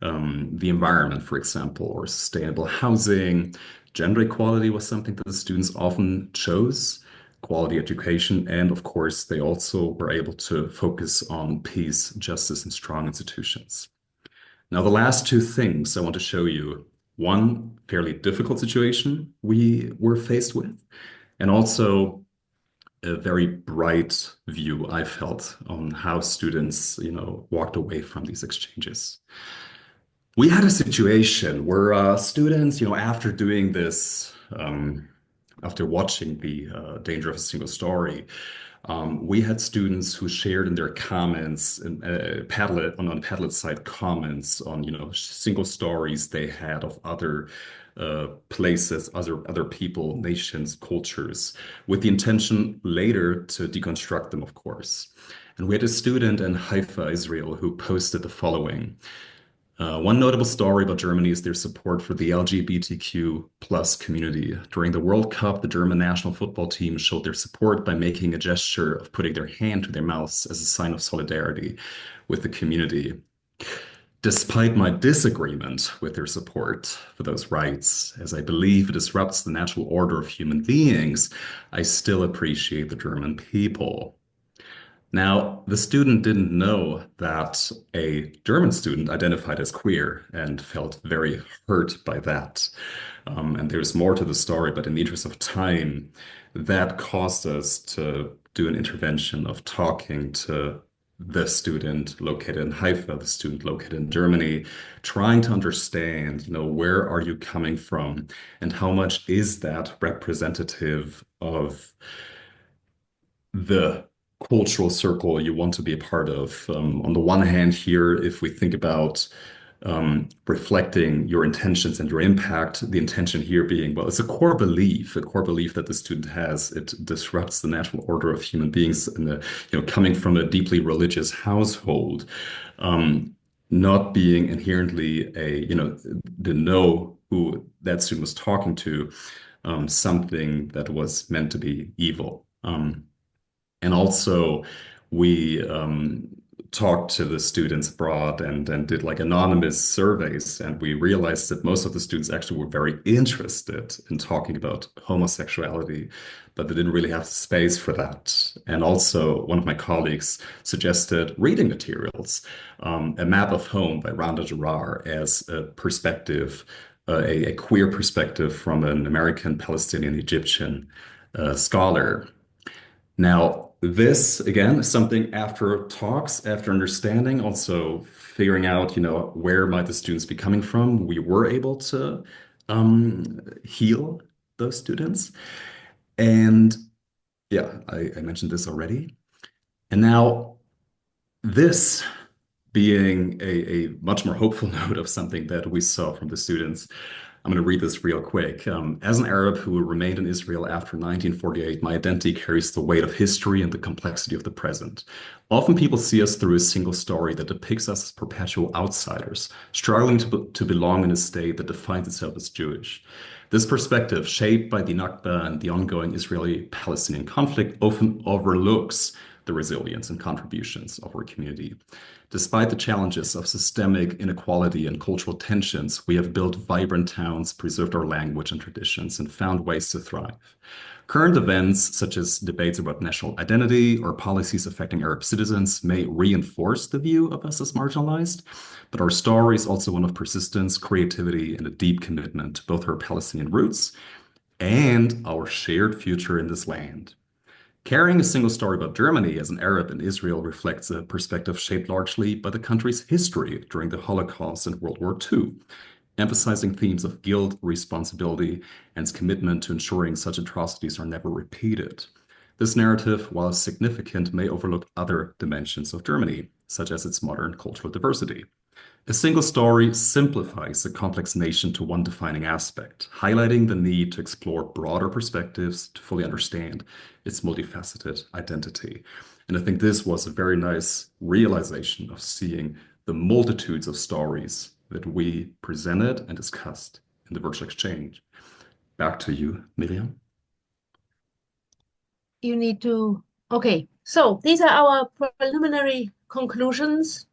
the environment, for example, or sustainable housing. Gender equality was something that the students often chose, quality education, and of course, they also were able to focus on peace, justice, and strong institutions. Now, the last 2 things I want to show you, one fairly difficult situation we were faced with, and also a very bright view I felt on how students, walked away from these exchanges. We had a situation where students, after doing this, after watching the Danger of a Single Story, we had students who shared in their comments and Padlet on Padlet site comments on single stories they had of other places, other people, nations, cultures, with the intention later to deconstruct them, of course. And we had a student in Haifa, Israel, who posted the following. One notable story about Germany is their support for the LGBTQ plus community. During the World Cup, the German national football team showed their support by making a gesture of putting their hand to their mouths as a sign of solidarity with the community. Despite my disagreement with their support for those rights, as I believe it disrupts the natural order of human beings, I still appreciate the German people. Now, the student didn't know that a German student identified as queer and felt very hurt by that. And there's more to the story, but in the interest of time, that caused us to do an intervention of talking to the student located in Haifa, the student located in Germany, trying to understand, where are you coming from and how much is that representative of the cultural circle you want to be a part of. On the one hand, here, if we think about reflecting your intentions and your impact, the intention here being, well, it's a core belief that the student has. It disrupts the natural order of human beings, and coming from a deeply religious household, not being inherently to know who that student was talking to, something that was meant to be evil. And also, we talked to the students abroad and did like anonymous surveys, and we realized that most of the students actually were very interested in talking about homosexuality, but they didn't really have space for that. And also, one of my colleagues suggested reading materials, A Map of Home by Randa Jarrar as a perspective, a queer perspective from an American Palestinian Egyptian scholar. Now, this, again, is something after talks, after understanding, also figuring out, where might the students be coming from. We were able to heal those students. And yeah, I mentioned this already. And now, this being a much more hopeful note of something that we saw from the students, I'm going to read this real quick. As an Arab who remained in Israel after 1948, my identity carries the weight of history and the complexity of the present. Often people see us through a single story that depicts us as perpetual outsiders, struggling to belong in a state that defines itself as Jewish. This perspective, shaped by the Nakba and the ongoing Israeli-Palestinian conflict, often overlooks the resilience and contributions of our community. Despite the challenges of systemic inequality and cultural tensions, we have built vibrant towns, preserved our language and traditions, and found ways to thrive. Current events, such as debates about national identity or policies affecting Arab citizens, may reinforce the view of us as marginalized, but our story is also one of persistence, creativity, and a deep commitment to both our Palestinian roots and our shared future in this land. Carrying a single story about Germany as an Arab in Israel reflects a perspective shaped largely by the country's history during the Holocaust and World War II, emphasizing themes of guilt, responsibility, and its commitment to ensuring such atrocities are never repeated. This narrative, while significant, may overlook other dimensions of Germany, such as its modern cultural diversity. A single story simplifies a complex nation to one defining aspect, highlighting the need to explore broader perspectives to fully understand its multifaceted identity. And I think this was a very nice realization of seeing the multitudes of stories that we presented and discussed in the virtual exchange. Back to you, Miriam. Okay, so these are our preliminary conclusions.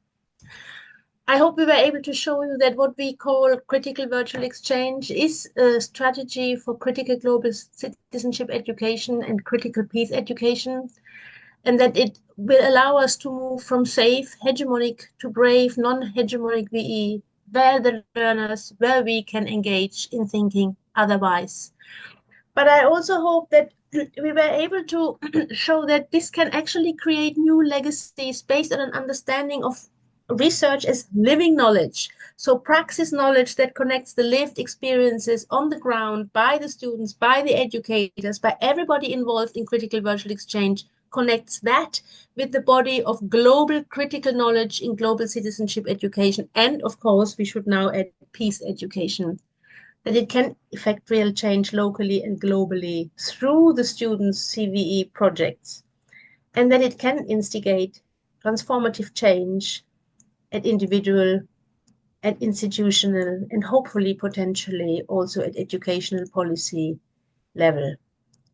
I hope we were able to show you that what we call critical virtual exchange is a strategy for critical global citizenship education and critical peace education, and that it will allow us to move from safe, hegemonic to brave, non-hegemonic VE, where the learners, where we can engage in thinking otherwise. But I also hope that we were able to show that this can actually create new legacies based on an understanding of research as living knowledge. So praxis knowledge that connects the lived experiences on the ground by the students, by the educators, by everybody involved in critical virtual exchange, connects that with the body of global critical knowledge in global citizenship education. And of course, we should now add peace education, that it can effect real change locally and globally through the students' CVE projects, and that it can instigate transformative change at individual at institutional and hopefully potentially also at educational policy level.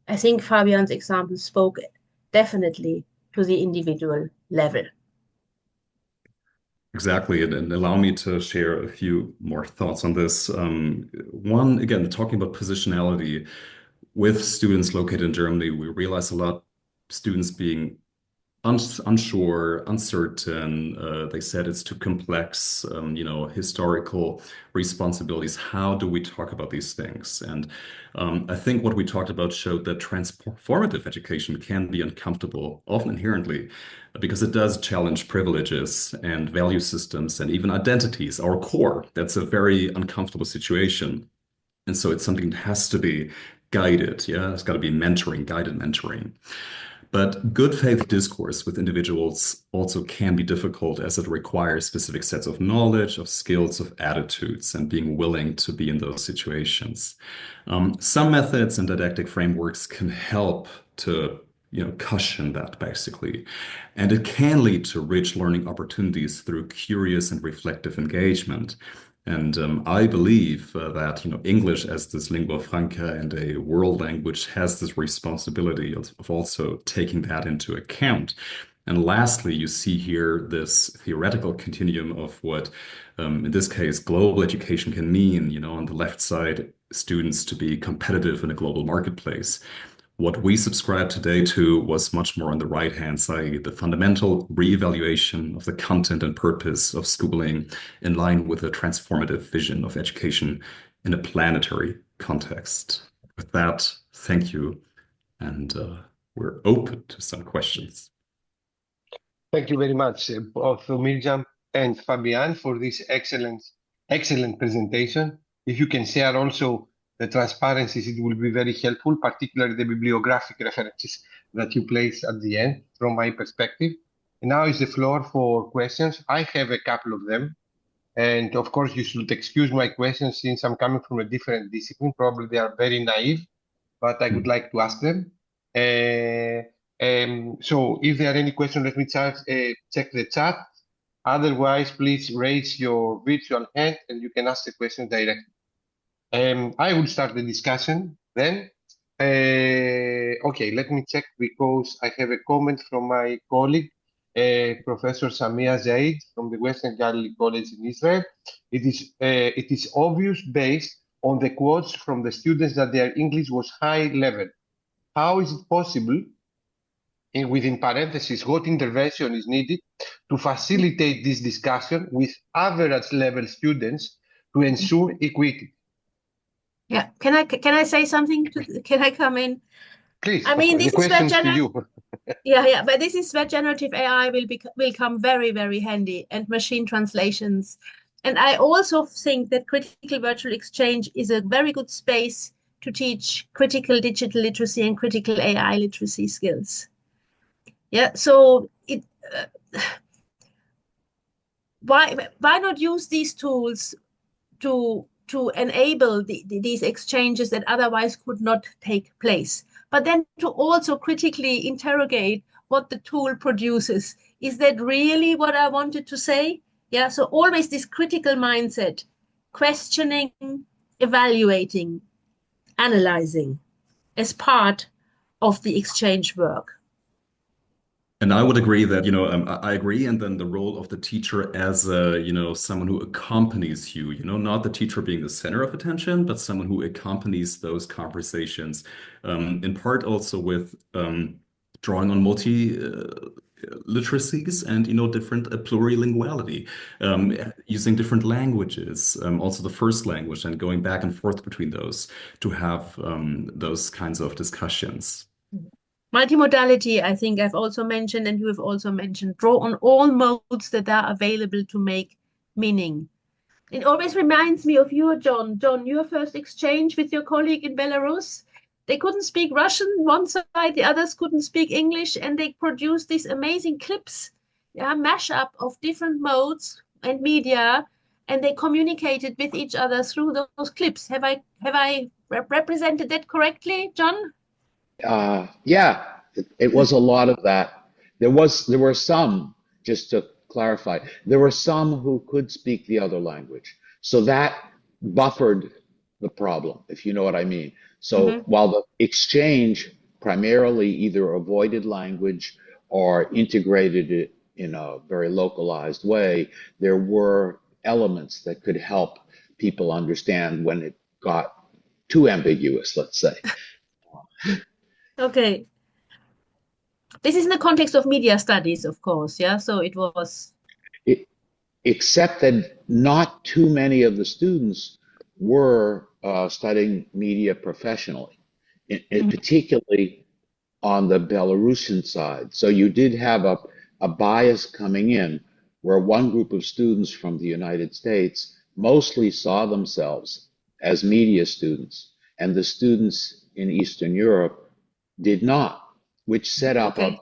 I think Fabian's example spoke definitely to the individual level. Exactly, and allow me to share a few more thoughts on this. One, again, talking about positionality with students located in Germany, we realize a lot students being unsure, uncertain. They said it's too complex, historical responsibilities. How do we talk about these things? And I think what we talked about showed that transformative education can be uncomfortable, often inherently, because it does challenge privileges and value systems and even identities, our core. That's a very uncomfortable situation. And so it's something that has to be guided. Yeah, it's got to be mentoring, guided mentoring. But good faith discourse with individuals also can be difficult as it requires specific sets of knowledge, of skills, of attitudes, and being willing to be in those situations. Some methods and didactic frameworks can help to cushion that basically. And it can lead to rich learning opportunities through curious and reflective engagement. And I believe that English as this lingua franca and a world language has this responsibility of also taking that into account. And lastly, you see here this theoretical continuum of what, in this case, global education can mean. On the left side, students to be competitive in a global marketplace. What we subscribe today to was much more on the right-hand side, the fundamental reevaluation of the content and purpose of schooling in line with a transformative vision of education in a planetary context. With that, thank you, and we're open to some questions. Thank you very much, both Mirjam and Fabian, for this excellent presentation. If you can share also the transparencies, it will be very helpful, particularly the bibliographic references that you place at the end from my perspective. And now is the floor for questions. I have a couple of them. And of course, you should excuse my questions since I'm coming from a different discipline. Probably they are very naive, but I would like to ask them. So if there are any questions, let me check the chat. Otherwise, please raise your virtual hand and you can ask the question directly. I will start the discussion then. Okay, let me check because I have a comment from my colleague, Professor Samia Zaid from the Western Galilee College in Israel. It is obvious based on the quotes from the students that their English was high level. How is it possible, and within parentheses, what intervention is needed to facilitate this discussion with average level students to ensure equity? Yeah, can I say something? Can I come in? Please. I mean, the questions to you. Yeah, but this is where generative AI will come very, very handy, and machine translations. And I also think that critical virtual exchange is a very good space to teach critical digital literacy and critical AI literacy skills. Yeah, so why not use these tools to enable these exchanges that otherwise could not take place, but then to also critically interrogate what the tool produces. Is that really what I wanted to say? Yeah, so always this critical mindset, questioning, evaluating, analyzing as part of the exchange work. And I would agree that, I agree. And then the role of the teacher as someone who accompanies you, not the teacher being the center of attention, but someone who accompanies those conversations, in part also with drawing on literacies and, different plurilinguality, using different languages, also the first language, and going back and forth between those to have those kinds of discussions. Multimodality, I think I've also mentioned, and you have also mentioned, draw on all modes that are available to make meaning. It always reminds me of you, John. John, your first exchange with your colleague in Belarus. They couldn't speak Russian, one side, the others couldn't speak English, and they produced these amazing clips, mashup of different modes and media, and they communicated with each other through those clips. Have I represented that correctly, John? Yeah, it was a lot of that. There were some, just to clarify. There were some who could speak the other language. So that buffered the problem, if you know what I mean. So while the exchange primarily either avoided language or integrated it in a very localized way, there were elements that could help people understand when it got too ambiguous, let's say. Okay. This is in the context of media studies, of course, yeah? So it was... Except that not too many of the students were studying media professionally, particularly on the Belarusian side. So you did have a bias coming in where one group of students from the United States mostly saw themselves as media students, and the students in Eastern Europe did not, which set up a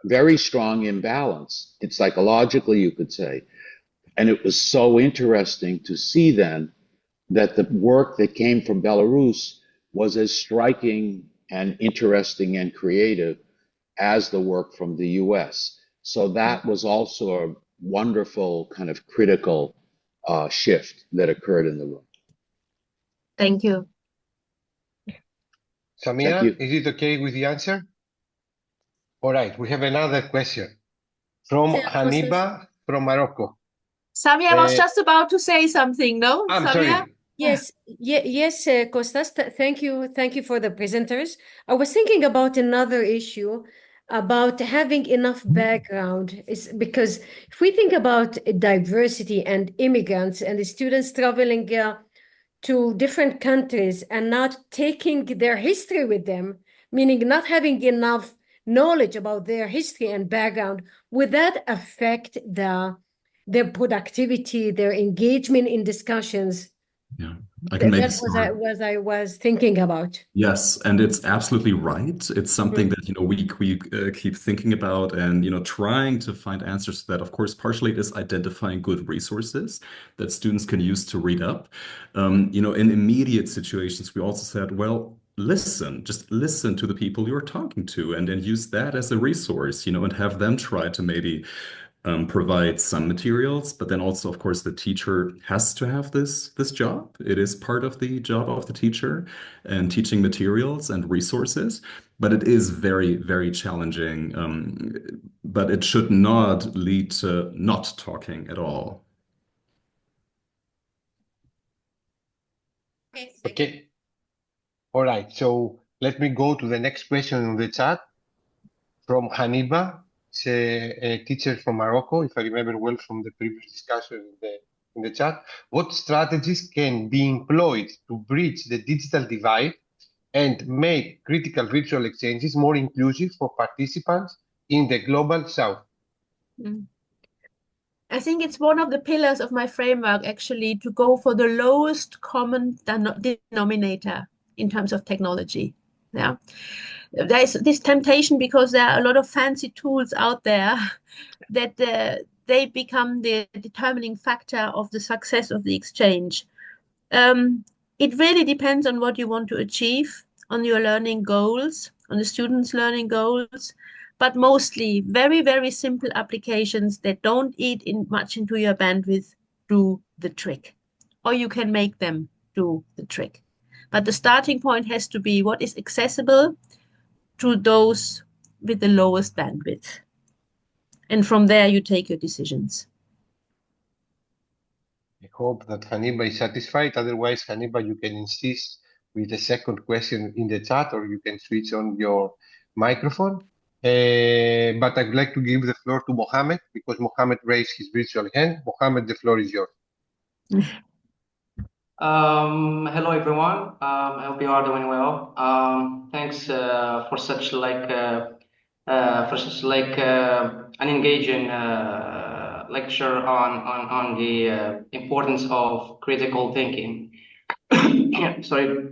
very strong imbalance. It's psychologically, you could say. And it was so interesting to see then that the work that came from Belarus was as striking and interesting and creative as the work from the US. So that was also a wonderful kind of critical shift that occurred in the room. Thank you. Samia, is it okay with the answer? All right, we have another question from Haniba from Morocco. Samia was just about to say something, no? I'm Samia? sorry. Yes, Kostas, thank you for the presenters. I was thinking about another issue about having enough background, is because if we think about diversity and immigrants and the students traveling to different countries and not taking their history with them, meaning not having enough knowledge about their history and background, would that affect their productivity, their engagement in discussions? Yeah, I can make That was I was thinking about. Yes, and it's absolutely right. It's something that, we keep thinking about and, trying to find answers to that. Of course, partially it is identifying good resources that students can use to read up. In immediate situations, we also said, well, just listen to the people you're talking to and then use that as a resource, and have them try to maybe provide some materials, but then also, of course, the teacher has to have this job. It is part of the job of the teacher and teaching materials and resources, but it is very, very challenging. But it should not lead to not talking at all. Okay. All right. So let me go to the next question in the chat from Haniba. She's a teacher from Morocco, if I remember well from the previous discussion in the chat. What strategies can be employed to bridge the digital divide and make critical virtual exchanges more inclusive for participants in the global south? I think it's one of the pillars of my framework, actually, to go for the lowest common denominator in terms of technology. Yeah. There's this temptation because there are a lot of fancy tools out there that they become the determining factor of the success of the exchange. It really depends on what you want to achieve, on your learning goals, on the students' learning goals, but mostly very, very simple applications that don't eat much into your bandwidth do the trick, or you can make them do the trick. But the starting point has to be what is accessible to those with the lowest bandwidth. And from there, you take your decisions. I hope that Haniba is satisfied. Otherwise, Haniba, you can insist with the second question in the chat, or you can switch on your microphone. But I'd like to give the floor to Mohammed because Mohammed raised his virtual hand. Mohammed, the floor is yours. Hello everyone. I hope you are doing well. Thanks for such an engaging lecture on the importance of critical thinking. Sorry,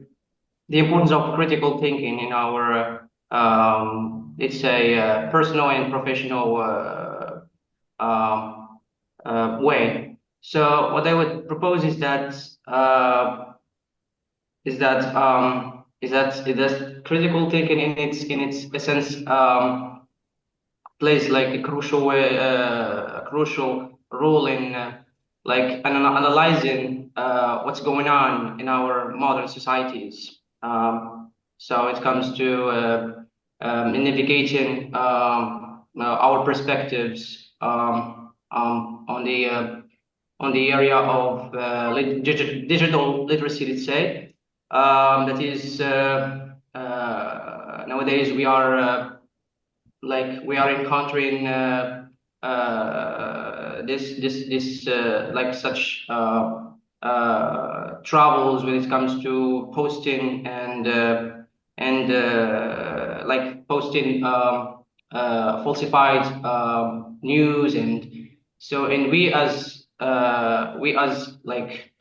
the importance of critical thinking in our it's a personal and professional way. So what I would propose is that critical thinking in its essence plays like a crucial role in like analyzing what's going on in our modern societies. So it comes to navigating our perspectives on the area of digital literacy, let's say. That is nowadays we are encountering this like such troubles when it comes to posting and like posting falsified news. And so, and we as like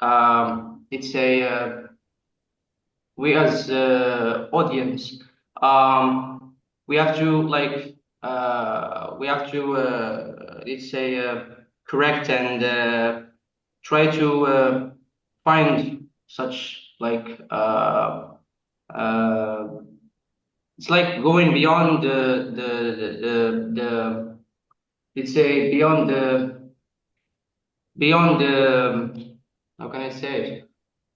it's a we as audience, we have to like let's say correct and try to find such like it's like going beyond the let's say beyond the how can I say it?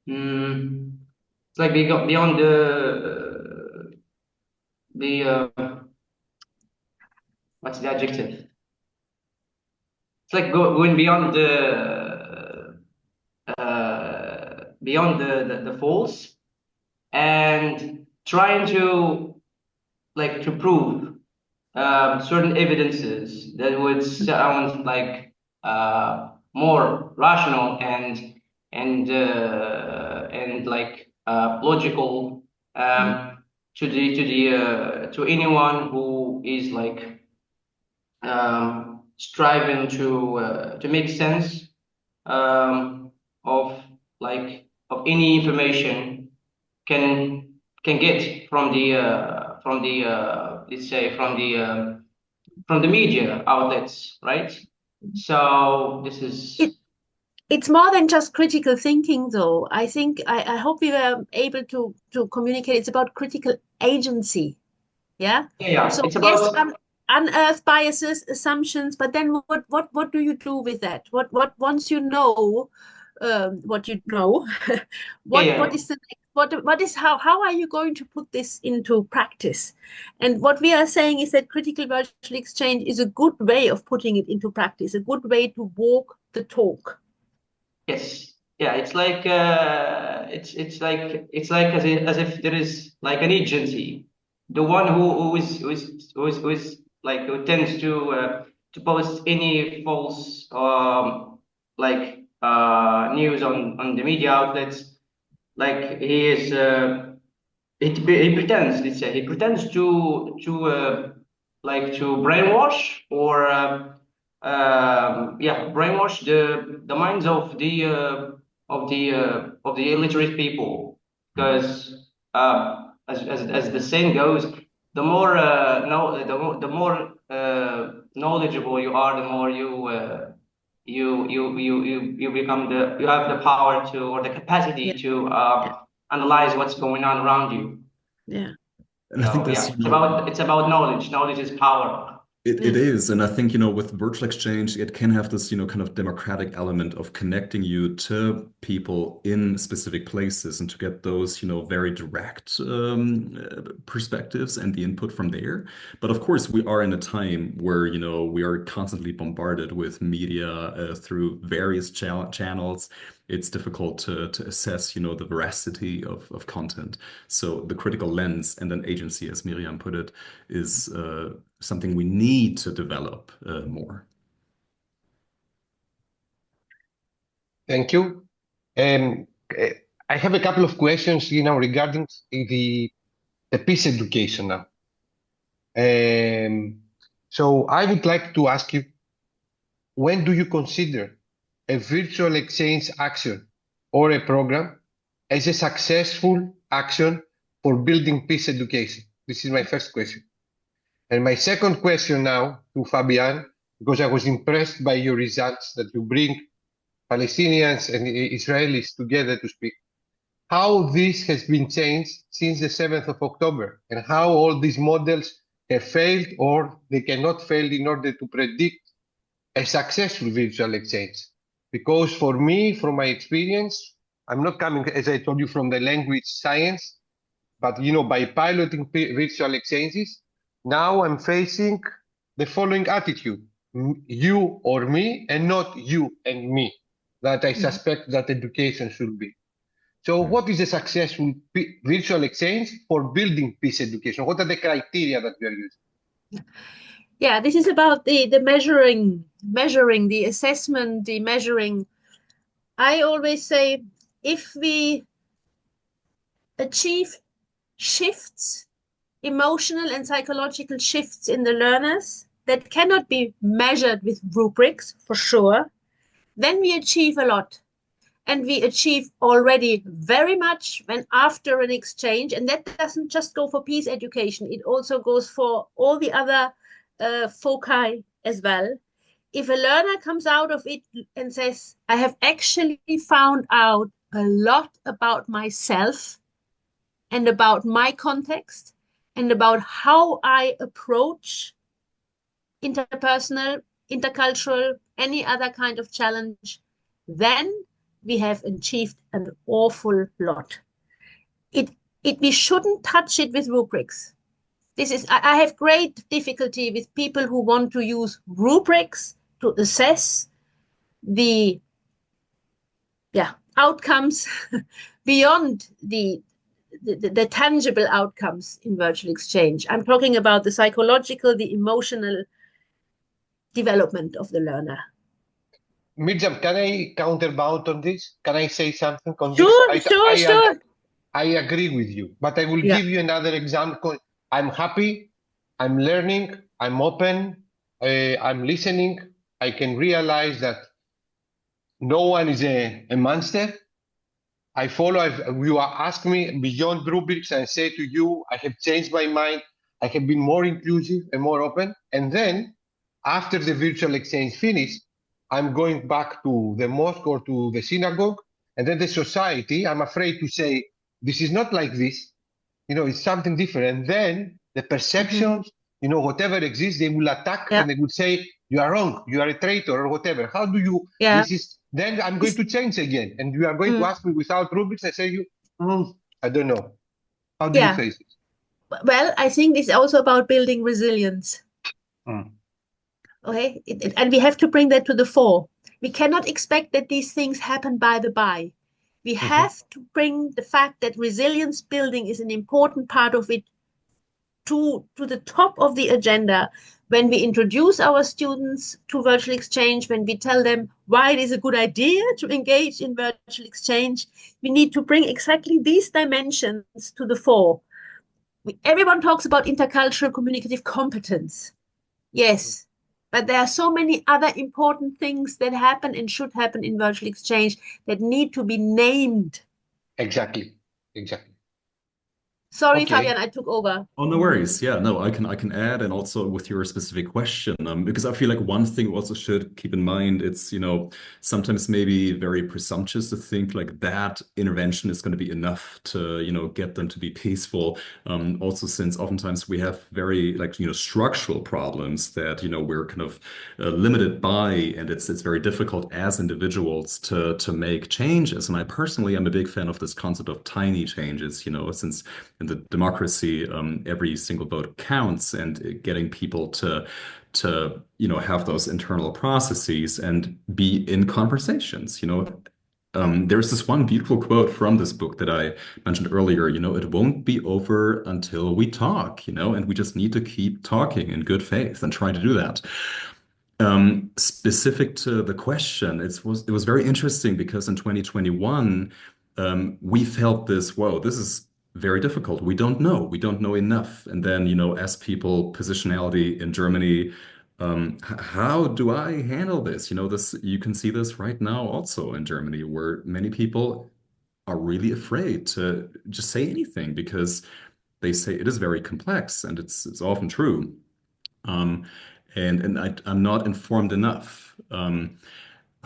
It's like beyond the what's the adjective? It's like going beyond the false and trying to like to prove certain evidences that would sound like more rational and like logical to anyone who is like striving to make sense of like of any information can get from the let's say from the media outlets, right? So this is it's more than just critical thinking, though. I think I hope we were able to communicate. It's about critical agency. Yeah. yeah. So It's yes, about unearth biases, assumptions, but then what do you do with that? What once you know what you know, what is the what is how are you going to put this into practice? And what we are saying is that critical virtual exchange is a good way of putting it into practice, a good way to walk the talk. yes. Yeah, it's like it's like as if there is like an agency, the one who is like who tends to post any false like news on the media outlets. Like he is he pretends, let's say, he pretends to like to brainwash or yeah, brainwash the minds of the illiterate people, because as the saying goes, the more knowledgeable you are, the more you become you have the power to or the capacity to analyze what's going on around you. Yeah. And I think So that's, yeah, it's about knowledge. Knowledge is power. It is. And I think, with virtual exchange, it can have this, kind of democratic element of connecting you to people in specific places and to get those, very direct perspectives and the input from there. But of course, we are in a time where, we are constantly bombarded with media through various channels. It's difficult to assess, the veracity of content. So the critical lens and an agency, as Miriam put it, is something we need to develop more. Thank you. I have a couple of questions, regarding the peace education now. So I would like to ask you, when do you consider a virtual exchange action or a program as a successful action for building peace education? This is my first question. And my second question now to Fabian, because I was impressed by your results that you bring Palestinians and Israelis together to speak, how this has been changed since the 7th of October and how all these models have failed or they cannot fail in order to predict a successful virtual exchange. Because for me, from my experience, I'm not coming, as I told you, from the language science, but by piloting virtual exchanges, now I'm facing the following attitude: you or me, and not you and me, that I suspect that education should be. So what is a successful virtual exchange for building peace education? What are the criteria that we are using? Yeah, this is about the measuring, the assessment, the measuring. I always say if we achieve shifts, emotional and psychological shifts in the learners that cannot be measured with rubrics for sure, then we achieve a lot. And we achieve already very much when after an exchange, and that doesn't just go for peace education, it also goes for all the other foci as well. If a learner comes out of it and says, I have actually found out a lot about myself and about my context and about how I approach interpersonal, intercultural, any other kind of challenge, then we have achieved an awful lot. We shouldn't touch it with rubrics. I have great difficulty with people who want to use rubrics to assess the outcomes beyond the tangible outcomes in virtual exchange. I'm talking about the psychological, the emotional development of the learner. Mirjam, can I countermount on this? Can I say something on Sure, this? sure. I agree with you, but I will give you another example. I'm happy, I'm learning, I'm open, I'm listening. I can realize that no one is a monster. I follow, you are asking me beyond rubrics and say to you, I have changed my mind. I have been more inclusive and more open. And then after the virtual exchange finished, I'm going back to the mosque or to the synagogue. And then the society, I'm afraid to say, this is not like this. It's something different. And then the perceptions, whatever exists, they will attack and they will say, you are wrong, you are a traitor or whatever. How do you, then I'm going to change again. And you are going to ask me without rubrics. I say, I don't know. How do you face it? Well, I think it's also about building resilience. Okay. And we have to bring that to the fore. We cannot expect that these things happen by the by. We have to bring the fact that resilience building is an important part of it to the top of the agenda when we introduce our students to virtual exchange, when we tell them why it is a good idea to engage in virtual exchange. We need to bring exactly these dimensions to the fore. Everyone talks about intercultural communicative competence. Yes, but there are so many other important things that happen and should happen in virtual exchange that need to be named. Exactly. Sorry, Fabian, I took over. Oh, no worries. Yeah, no, I can add, and also with your specific question, because I feel like one thing we also should keep in mind, it's, sometimes maybe very presumptuous to think like that intervention is going to be enough to, get them to be peaceful. Also, since oftentimes we have very structural problems that, we're kind of limited by, and it's very difficult as individuals to make changes. And I personally am a big fan of this concept of tiny changes, since in the democracy, every single vote counts, and getting people to have those internal processes and be in conversations. There's this one beautiful quote from this book that I mentioned earlier. It won't be over until we talk. And we just need to keep talking in good faith and try to do that. Specific to the question, it was very interesting because in 2021, we felt this, whoa, this is very difficult. We don't know enough. And then, as people, positionality in Germany, how do I handle this? You can see this right now also in Germany, where many people are really afraid to just say anything because they say it is very complex, and it's often true. And I'm not informed enough.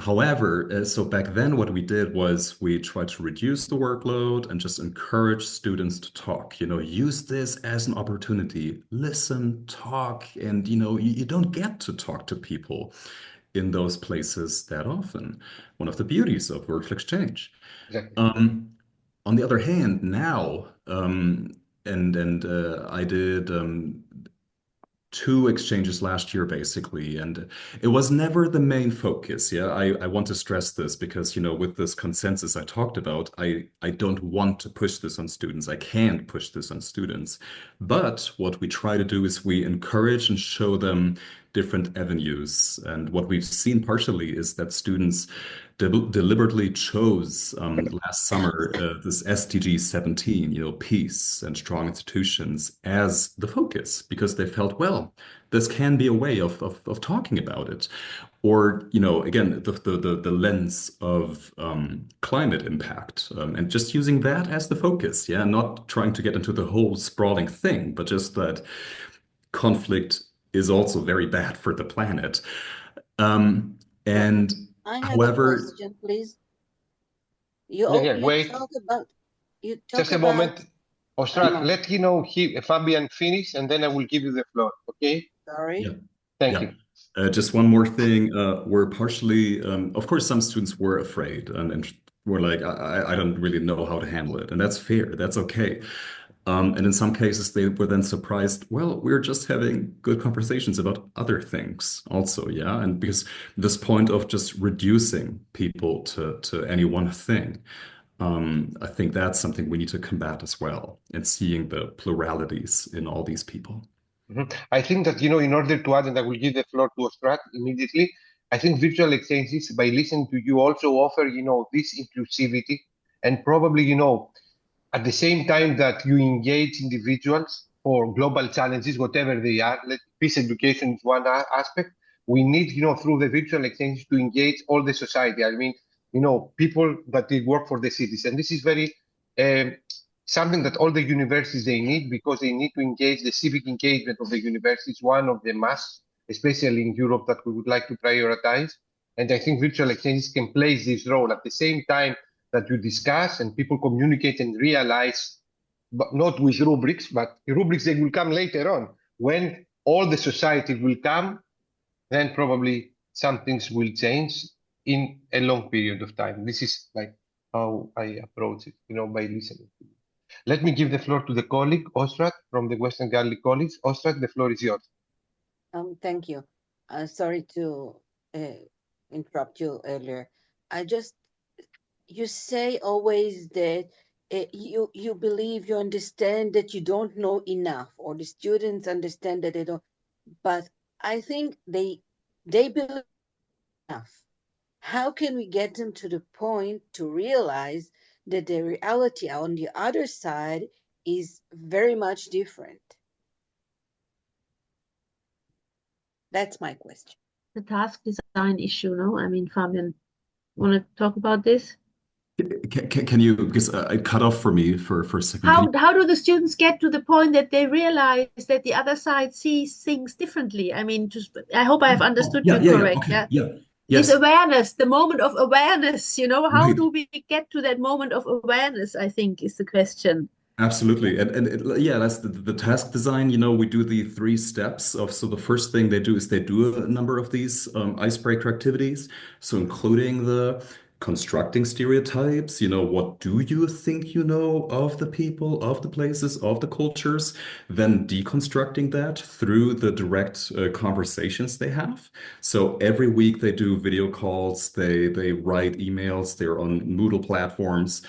However, so back then what we did was we tried to reduce the workload and just encourage students to talk. Use this as an opportunity. Listen, talk, and you don't get to talk to people in those places that often. One of the beauties of virtual exchange. Exactly. On the other hand, now, I did 2 exchanges last year, basically, and it was never the main focus. Yeah, I want to stress this because, with this consensus I talked about, I don't want to push this on students. I can't push this on students. But what we try to do is we encourage and show them different avenues. And what we've seen partially is that students deliberately chose last summer this SDG 17, peace and strong institutions as the focus because they felt, well, this can be a way of talking about it. Or, again, the lens of climate impact and just using that as the focus. Yeah, not trying to get into the whole sprawling thing, but just that conflict is also very bad for the planet. And I have a however, question, please. Wait, just a moment. Ostrat, let Fabian finish, and then I will give you the floor. Okay? Sorry. yeah, Thank yeah. you. Just one more thing. We're partially, of course, some students were afraid and were like, I don't really know how to handle it. And that's fair. That's okay. And in some cases, they were then surprised, well, we're just having good conversations about other things also. Yeah. And because this point of just reducing people to any one thing, I think that's something we need to combat as well and seeing the pluralities in all these people. I think that, in order to add, and I will give the floor to Ostrat immediately, I think virtual exchanges, by listening to you, also offer, this inclusivity and probably, at the same time that you engage individuals for global challenges, whatever they are. Peace education is one aspect. We need, through the virtual exchange to engage all the society. I mean, people that they work for the cities. And this is very something that all the universities, they need because they need to engage the civic engagement of the universities, one of the must, especially in Europe, that we would like to prioritize. And I think virtual exchanges can play this role at the same time that you discuss and people communicate and realize, but not with rubrics, but rubrics they will come later on. When all the society will come, then probably some things will change in a long period of time. This is like how I approach it, by listening to you. Let me give the floor to the colleague, Ostrat, from the Western Galilee College. Ostrat, the floor is yours. Thank you. Sorry to interrupt you earlier. You say always that you believe, you understand that you don't know enough, or the students understand that they don't, but I think they believe enough. How can we get them to the point to realize that the reality on the other side is very much different? That's my question. The task design issue, no? I mean, Fabian, want to talk about this? Can you, because it cut off for me for a second. How do the students get to the point that they realize that the other side sees things differently? I mean, I hope I have understood you correct. Okay. Yes. This awareness, the moment of awareness, how Right. do we get to that moment of awareness, I think, is the question. Absolutely. That's the task design. We do the 3 steps of, so the first thing they do is they do a number of these icebreaker activities. So including the constructing stereotypes, what do you think you know of the people, of the places, of the cultures, then deconstructing that through the direct conversations they have. So every week they do video calls, they write emails, they're on Moodle platforms.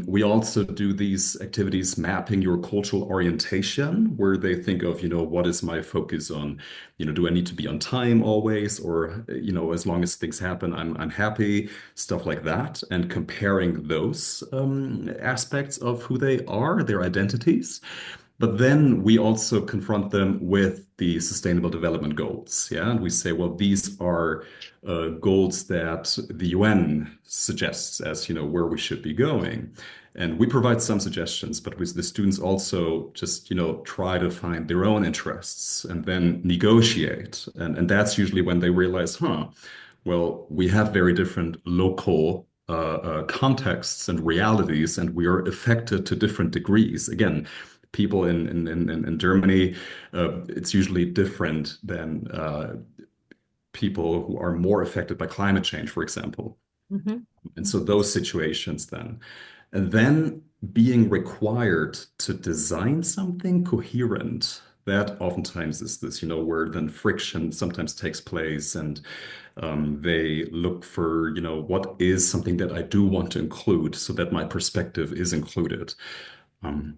We also do these activities mapping your cultural orientation, where they think of, what is my focus on? Do I need to be on time always? Or, as long as things happen, I'm happy, stuff like that. And comparing those aspects of who they are, their identities. But then we also confront them with the Sustainable Development Goals. Yeah, and we say, well, these are goals that the UN suggests as, where we should be going. And we provide some suggestions, but with the students also just, try to find their own interests and then negotiate. And that's usually when they realize, Well, we have very different local contexts and realities, and we are affected to different degrees. Again, people in Germany, it's usually different than people who are more affected by climate change, for example. And so those situations then. And then being required to design something coherent, that oftentimes is this, where then friction sometimes takes place, and they look for, what is something that I do want to include so that my perspective is included.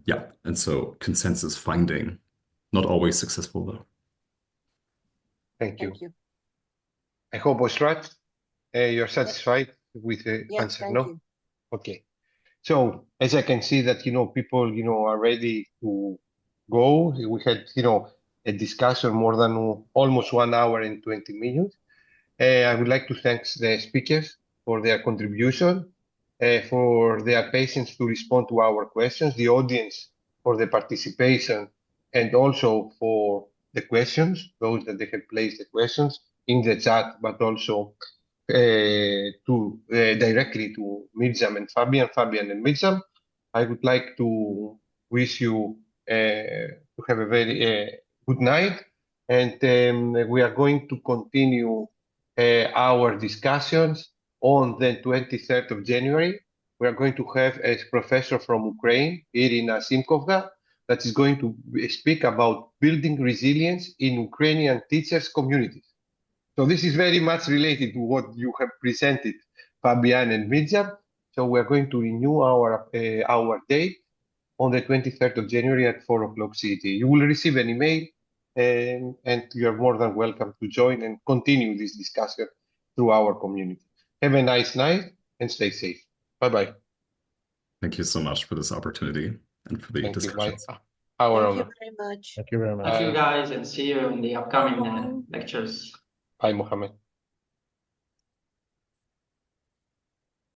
Yeah, and so consensus finding, not always successful though. Thank you. Thank you. I hope, Osrat, you're satisfied with the Yes, answer, thank no? you. Okay. So as I can see that, people, are ready to go. We had, a discussion more than almost 1 hour and 20 minutes. I would like to thank the speakers for their contribution, for their patience to respond to our questions, the audience for the participation, and also for the questions, those that they have placed the questions in the chat, but also to directly to Mirjam and Fabian and Mirjam. I would like to wish you to have a very good night, and we are going to continue our discussions on the 23rd of January. We are going to have a professor from Ukraine, Irina Simkovna, that is going to speak about building resilience in Ukrainian teachers' communities. So this is very much related to what you have presented, Fabian and Mirjam. So we're going to renew our date on the 23rd of January at 4 o'clock CET. You will receive an email, and you are more than welcome to join and continue this discussion through our community. Have a nice night and stay safe. Bye-bye. Thank you so much for this opportunity and for the Thank you. Bye. discussions. Our Thank you honor. very much. Thank you very much. Thank you, Bye. guys, and see you in the upcoming lectures. Bye, Mohammed.